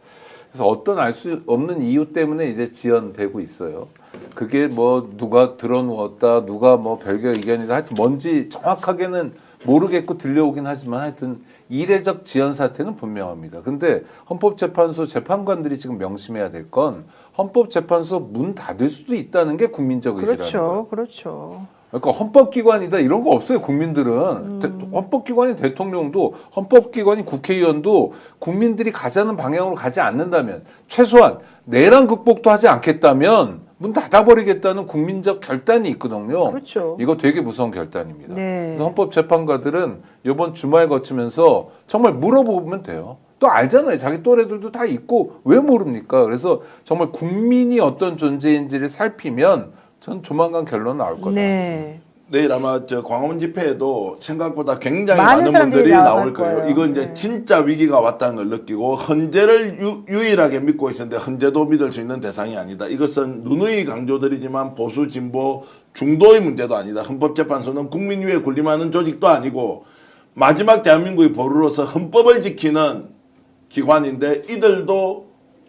그래서 어떤 알 수 없는 이유 때문에 이제 지연되고 있어요. 그게 뭐 누가 들어누웠다, 누가 뭐 별개 의견이다, 하여튼 뭔지 정확하게는 모르겠고 들려오긴 하지만 하여튼 이례적 지연 사태는 분명합니다. 근데 헌법재판소 재판관들이 지금 명심해야 될 건 헌법재판소 문 닫을 수도 있다는 게 국민적 의지라는 거예요. 그렇죠. 그렇죠. 그러니까 헌법기관이다 이런 거 없어요. 국민들은 헌법기관이 대통령도 헌법기관이 국회의원도 국민들이 가자는 방향으로 가지 않는다면 최소한 내란 극복도 하지 않겠다면 문 닫아버리겠다는 국민적 결단이 있거든요. 그렇죠. 이거 되게 무서운 결단입니다. 네. 그래서 헌법재판관들은 이번 주말 거치면서 정말 물어보면 돼요. 또 알잖아요. 자기 또래들도 다 있고 왜 모릅니까? 그래서 정말 국민이 어떤 존재인지를 살피면 전 조만간 결론 나올 거다. 네. 내일 아마 저 광화문 집회에도 생각보다 굉장히 많은 많은 사람들이 분들이 나올 나올 거예요. 거예요. 이거 이제 네. 진짜 위기가 왔다는 걸 느끼고 헌재를 유일하게 믿고 있었는데 헌재도 믿을 수 있는 대상이 아니다. 이것은 누누이 강조드리지만 보수 진보 중도의 문제도 아니다. 헌법재판소는 국민 위에 군림하는 조직도 아니고 마지막 대한민국의 보루로서 헌법을 지키는 기관인데 이들도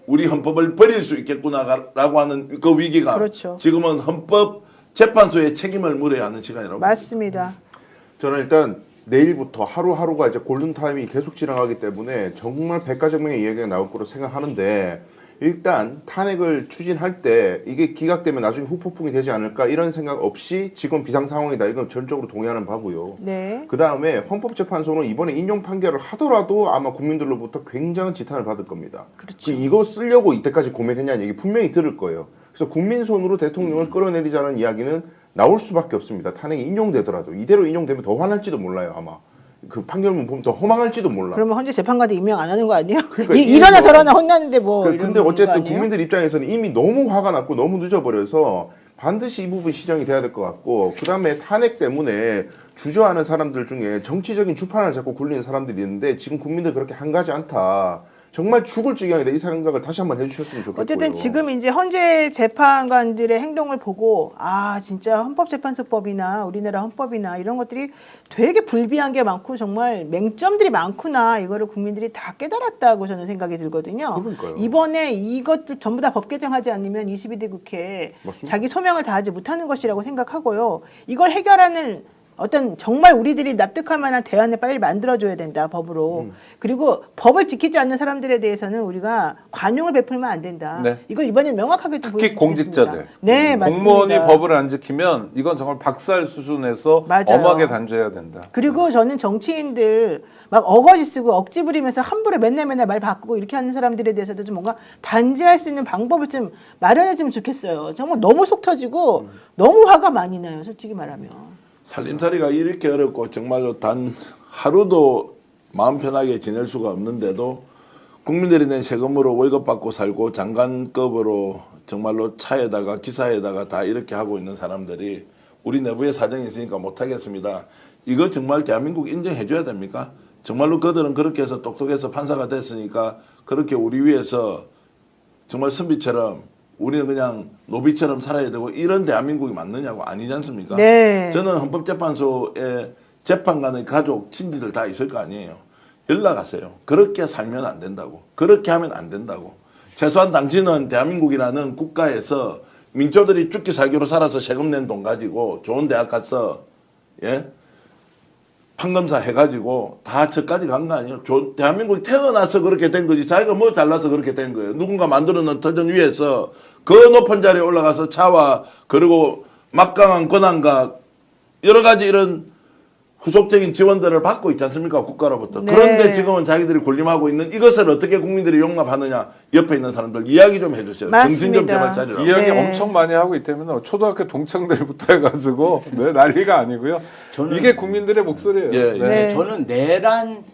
우리 헌법을 버릴 수 있겠구나라고 하는 그 위기감. 그렇죠. 지금은 헌법재판소의 책임을 물어야 하는 시간이라고. 맞습니다. 저는 일단 내일부터 하루하루가 이제 골든타임이 계속 지나가기 때문에 정말 백가정명의 이야기가 나올 거로 생각하는데 일단 탄핵을 추진할 때 이게 기각되면 나중에 후폭풍이 되지 않을까 이런 생각 없이 지금 비상 상황이다. 이건 전적으로 동의하는 바고요. 네. 그 다음에 헌법재판소는 이번에 인용 판결을 하더라도 아마 국민들로부터 굉장한 지탄을 받을 겁니다. 그렇죠. 이거 쓰려고 이때까지 고민했냐는 얘기 분명히 들을 거예요. 그래서 국민 손으로 대통령을 끌어내리자는 이야기는 나올 수밖에 없습니다. 탄핵이 인용되더라도 이대로 인용되면 더 화날지도 몰라요. 아마 그 판결문 보면 더 허망할지도 몰라. 그러면 헌재 재판관도 임명 안 하는 거 아니에요? 그러니까 이러나 저러나 혼나는데 뭐. 근데 어쨌든 국민들 입장에서는 이미 너무 화가 났고 너무 늦어버려서 반드시 이 부분 시정이 돼야 될 것 같고 그 다음에 탄핵 때문에 주저하는 사람들 중에 정치적인 주판을 잡고 굴리는 사람들이 있는데 지금 국민들 그렇게 한가지 않다. 정말 죽을 지경이다. 이 생각을 다시 한번 해주셨으면 좋겠고요. 어쨌든 지금 이제 헌재 재판관들의 행동을 보고 아 진짜 헌법재판소법이나 우리나라 헌법이나 이런 것들이 되게 불비한 게 많고 정말 맹점들이 많구나 이거를 국민들이 다 깨달았다고 저는 생각이 들거든요. 그러니까요. 이번에 이것들 전부 다 법 개정하지 않으면 22대 국회에 맞습니다. 자기 소명을 다하지 못하는 것이라고 생각하고요. 이걸 해결하는 어떤 정말 우리들이 납득할 만한 대안을 빨리 만들어줘야 된다 법으로. 그리고 법을 지키지 않는 사람들에 대해서는 우리가 관용을 베풀면 안 된다. 네. 이걸 이번에 명확하게 좀 특히 보여주겠습니다. 공직자들. 네, 맞습니다. 공무원이 법을 안 지키면 이건 정말 박살 수준에서 맞아요. 엄하게 단죄해야 된다. 그리고 저는 정치인들 막 어거지 쓰고 억지 부리면서 함부로 맨날 말 바꾸고 이렇게 하는 사람들에 대해서도 좀 뭔가 단죄할 수 있는 방법을 좀 마련해주면 좋겠어요. 정말 너무 속 터지고 너무 화가 많이 나요. 솔직히 말하면. 살림살이가 이렇게 어렵고 정말로 단 하루도 마음 편하게 지낼 수가 없는데도 국민들이 낸 세금으로 월급 받고 살고 장관급으로 정말로 차에다가 기사에다가 다 이렇게 하고 있는 사람들이 우리 내부에 사정이 있으니까 못하겠습니다. 이거 정말 대한민국 인정해 줘야 됩니까? 정말로 그들은 그렇게 해서 똑똑해서 판사가 됐으니까 그렇게 우리 위해서 정말 선비처럼 우리는 그냥 노비처럼 살아야 되고 이런 대한민국이 맞느냐고 아니지 않습니까? 네. 저는 헌법재판소에 재판관의 가족, 친지들 다 있을 거 아니에요. 연락하세요. 그렇게 살면 안 된다고. 그렇게 하면 안 된다고. 최소한 당신은 대한민국이라는 국가에서 민초들이 죽기 살기로 살아서 세금 낸 돈 가지고 좋은 대학 가서 예? 판검사 해가지고 다 저까지 간 거 아니에요. 대한민국이 태어나서 그렇게 된 거지. 자기가 뭐 잘나서 그렇게 된 거예요. 누군가 만들어놓은 터전 위에서 그 높은 자리에 올라가서 차와 그리고 막강한 권한과 여러 가지 이런 후속적인 지원들을 받고 있지 않습니까? 국가로부터. 네. 그런데 지금은 자기들이 군림하고 있는 이것을 어떻게 국민들이 용납하느냐. 옆에 있는 사람들 이야기 좀 해주세요. 정신 좀 제발 차리라고. 이야기 네. 엄청 많이 하고 있다면 초등학교 동창들부터 해가지고 네, 난리가 아니고요. 이게 국민들의 목소리예요. 예, 예. 네. 저는 내란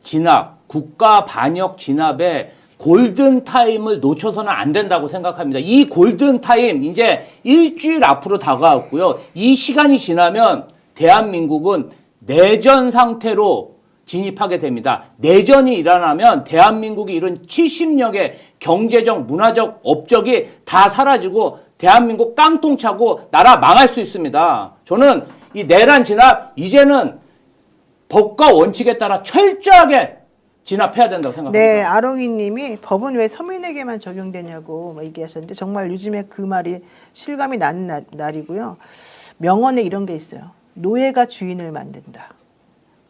진압, 국가 반역 진압에 골든 타임을 놓쳐서는 안 된다고 생각합니다. 이 골든 타임 이제 일주일 앞으로 다가왔고요. 이 시간이 지나면 대한민국은 내전 상태로 진입하게 됩니다. 내전이 일어나면 대한민국이 이런 70여 경제적, 문화적 업적이 다 사라지고 대한민국 깡통 차고 나라 망할 수 있습니다. 저는 이 내란 진압 이제는 법과 원칙에 따라 철저하게 진압해야 된다고 생각합니다. 네, 아롱이님이 법은 왜 서민에게만 적용되냐고 막 얘기하셨는데 정말 요즘에 그 말이 실감이 나는 날이고요. 명언에 이런 게 있어요. 노예가 주인을 만든다.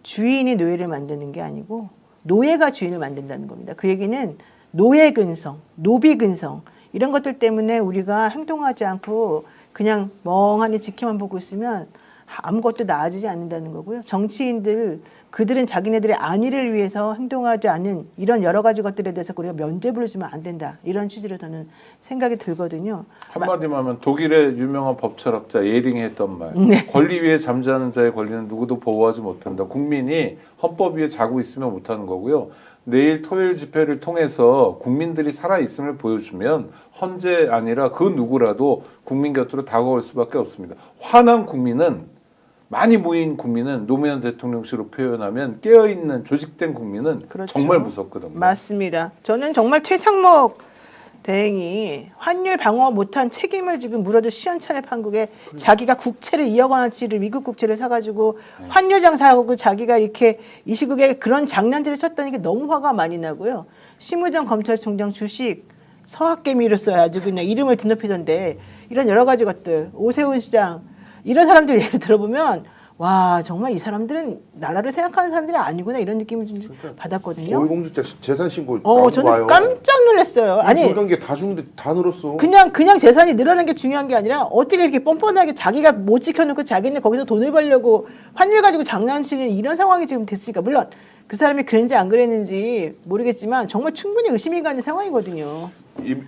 주인이 노예를 만드는 게 아니고 노예가 주인을 만든다는 겁니다. 그 얘기는 노예 근성, 노비 근성 이런 것들 때문에 우리가 행동하지 않고 그냥 멍하니 지켜만 보고 있으면 아무것도 나아지지 않는다는 거고요. 정치인들 그들은 자기네들의 안위를 위해서 행동하지 않은 이런 여러 가지 것들에 대해서 우리가 면죄부를 주면 안 된다. 이런 취지로 저는 생각이 들거든요. 한마디만 하면 독일의 유명한 법철학자 예링이 했던 말. 네. 권리 위에 잠자는 자의 권리는 누구도 보호하지 못한다. 국민이 헌법 위에 자고 있으면 못하는 거고요. 내일 토요일 집회를 통해서 국민들이 살아있음을 보여주면 헌재 아니라 그 누구라도 국민 곁으로 다가올 수밖에 없습니다. 화난 국민은 많이 모인 국민은 노무현 대통령식으로 표현하면 깨어있는 조직된 국민은 그렇죠. 정말 무섭거든요. 맞습니다. 저는 정말 최상목 대행이 환율 방어 못한 책임을 지금 물어도 시원찮을 판국에 자기가 국채를 2억 원어치를 미국 국채를 사가지고 환율 장사하고 자기가 이렇게 이 시국에 그런 장난질을 쳤다는 게 너무 화가 많이 나고요. 심우정 검찰총장 주식 서학개미로 써야 아주 그냥 이름을 드높이던데 이런 여러 가지 것들 오세훈 시장 이런 사람들 예를 들어보면 와 정말 이 사람들은 나라를 생각하는 사람들이 아니구나 이런 느낌을 좀 받았거든요. 고위공직자 재산 신고 저는 와요. 깜짝 놀랐어요. 아니 불던 게 다 주는데 다 늘었어. 그냥 재산이 늘어나는 게 중요한 게 아니라 어떻게 이렇게 뻔뻔하게 자기가 못 지켜놓고 자기는 거기서 돈을 벌려고 환율 가지고 장난치는 이런 상황이 지금 됐으니까 물론 그 사람이 그랬는지 안 그랬는지 모르겠지만 정말 충분히 의심이 가는 상황이거든요.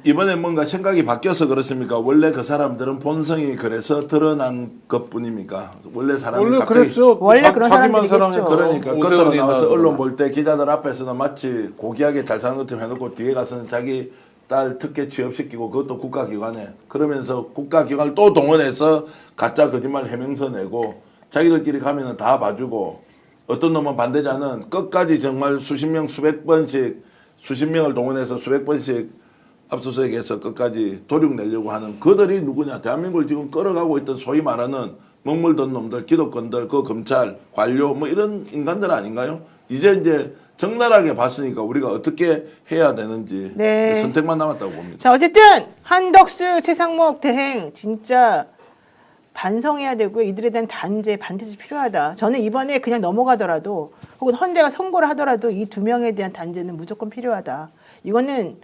이번에 뭔가 생각이 바뀌어서 그렇습니까? 원래 그 사람들은 본성이 그래서 드러난 것뿐입니까? 원래 사람이 원래 갑자기 그랬죠. 원래 그런 자기만 사람들이겠죠. 사랑해. 그러니까 겉으로 오세훈이나 나와서 뭐. 언론 볼 때 기자들 앞에서는 마치 고귀하게 잘 사는 것처럼 해놓고 뒤에 가서는 자기 딸 특혜 취업시키고 그것도 국가기관에 그러면서 국가기관을 또 동원해서 가짜 거짓말 해명서 내고 자기들끼리 가면은 다 봐주고 어떤 놈은 반대자는 끝까지 정말 수십 명 수백 번씩 수십 명을 동원해서 수백 번씩 압수수색해서 끝까지 도륙 내려고 하는 그들이 누구냐? 대한민국을 지금 끌어가고 있던 소위 말하는 먹물던 놈들, 기득권들, 그 검찰, 관료 뭐 이런 인간들 아닌가요? 이제 적나라하게 봤으니까 우리가 어떻게 해야 되는지 네. 선택만 남았다고 봅니다. 자 어쨌든 한덕수 최상목 대행 진짜 반성해야 되고요. 이들에 대한 단죄 반드시 필요하다. 저는 이번에 그냥 넘어가더라도 혹은 헌재가 선고를 하더라도 이 두 명에 대한 단죄는 무조건 필요하다. 이거는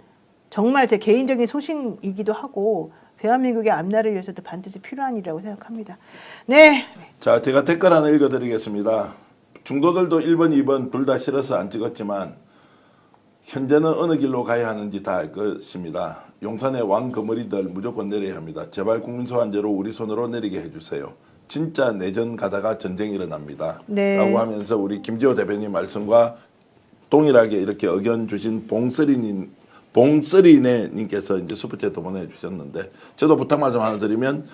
정말 제 개인적인 소신이기도 하고 대한민국의 앞날을 위해서도 반드시 필요한 일이라고 생각합니다. 네. 자, 제가 댓글 하나 읽어드리겠습니다. 중도들도 1번, 2번 둘 다 싫어서 안 찍었지만 현재는 어느 길로 가야 하는지 다 알 것입니다. 용산의 왕거머리들 무조건 내려야 합니다. 제발 국민소환제로 우리 손으로 내리게 해주세요. 진짜 내전 가다가 전쟁이 일어납니다. 네. 라고 하면서 우리 김지호 대변인 말씀과 동일하게 이렇게 의견 주신 봉쓰리네님께서 이제 슈퍼챗도 보내주셨는데 저도 부탁 말씀 하나 드리면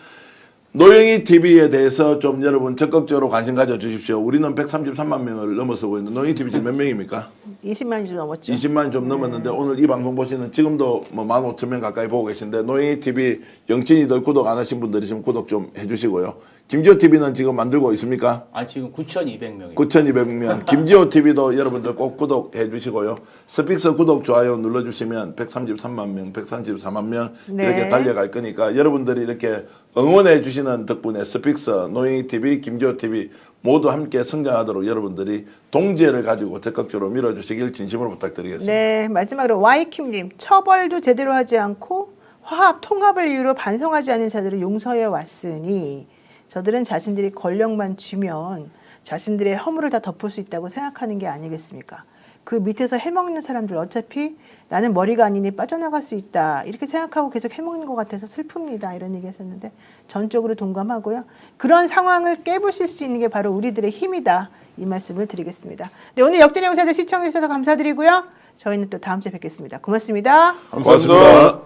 노영희 TV에 대해서 좀 여러분 적극적으로 관심 가져주십시오. 우리는 133만 명을 넘어서고 있는데 노영희 TV 지금 몇 명입니까? 20만이 좀 넘었죠. 20만 좀 넘었는데 오늘 이 방송 보시는 지금도 뭐 15,000명 가까이 보고 계신데 노영희 TV 영친이들 구독 안 하신 분들이 지금 구독 좀 해주시고요. 김지호 TV는 지금 만들고 있습니까? 지금 9,200명이에요. 9,200명. 김지호 TV도 여러분들 꼭 구독해 주시고요. 스픽서 구독, 좋아요 눌러주시면 133만 명, 134만 명 이렇게 네. 달려갈 거니까 여러분들이 이렇게 응원해 주시는 덕분에 스픽서, 노영희 TV, 김지호 TV 모두 함께 성장하도록 여러분들이 동지애를 가지고 적극적으로 밀어주시길 진심으로 부탁드리겠습니다. 네, 마지막으로 와이킴님 처벌도 제대로 하지 않고 화합, 통합을 이유로 반성하지 않은 자들을 용서해 왔으니 저들은 자신들이 권력만 쥐면 자신들의 허물을 다 덮을 수 있다고 생각하는 게 아니겠습니까? 그 밑에서 해먹는 사람들 어차피 나는 머리가 아니니 빠져나갈 수 있다 이렇게 생각하고 계속 해먹는 것 같아서 슬픕니다 이런 얘기 하셨는데 전적으로 동감하고요. 그런 상황을 깨부실 수 있는 게 바로 우리들의 힘이다 이 말씀을 드리겠습니다. 네, 오늘 역전의 용사들 시청해 주셔서 감사드리고요. 저희는 또 다음 주에 뵙겠습니다. 고맙습니다. 감사합니다. 고맙습니다.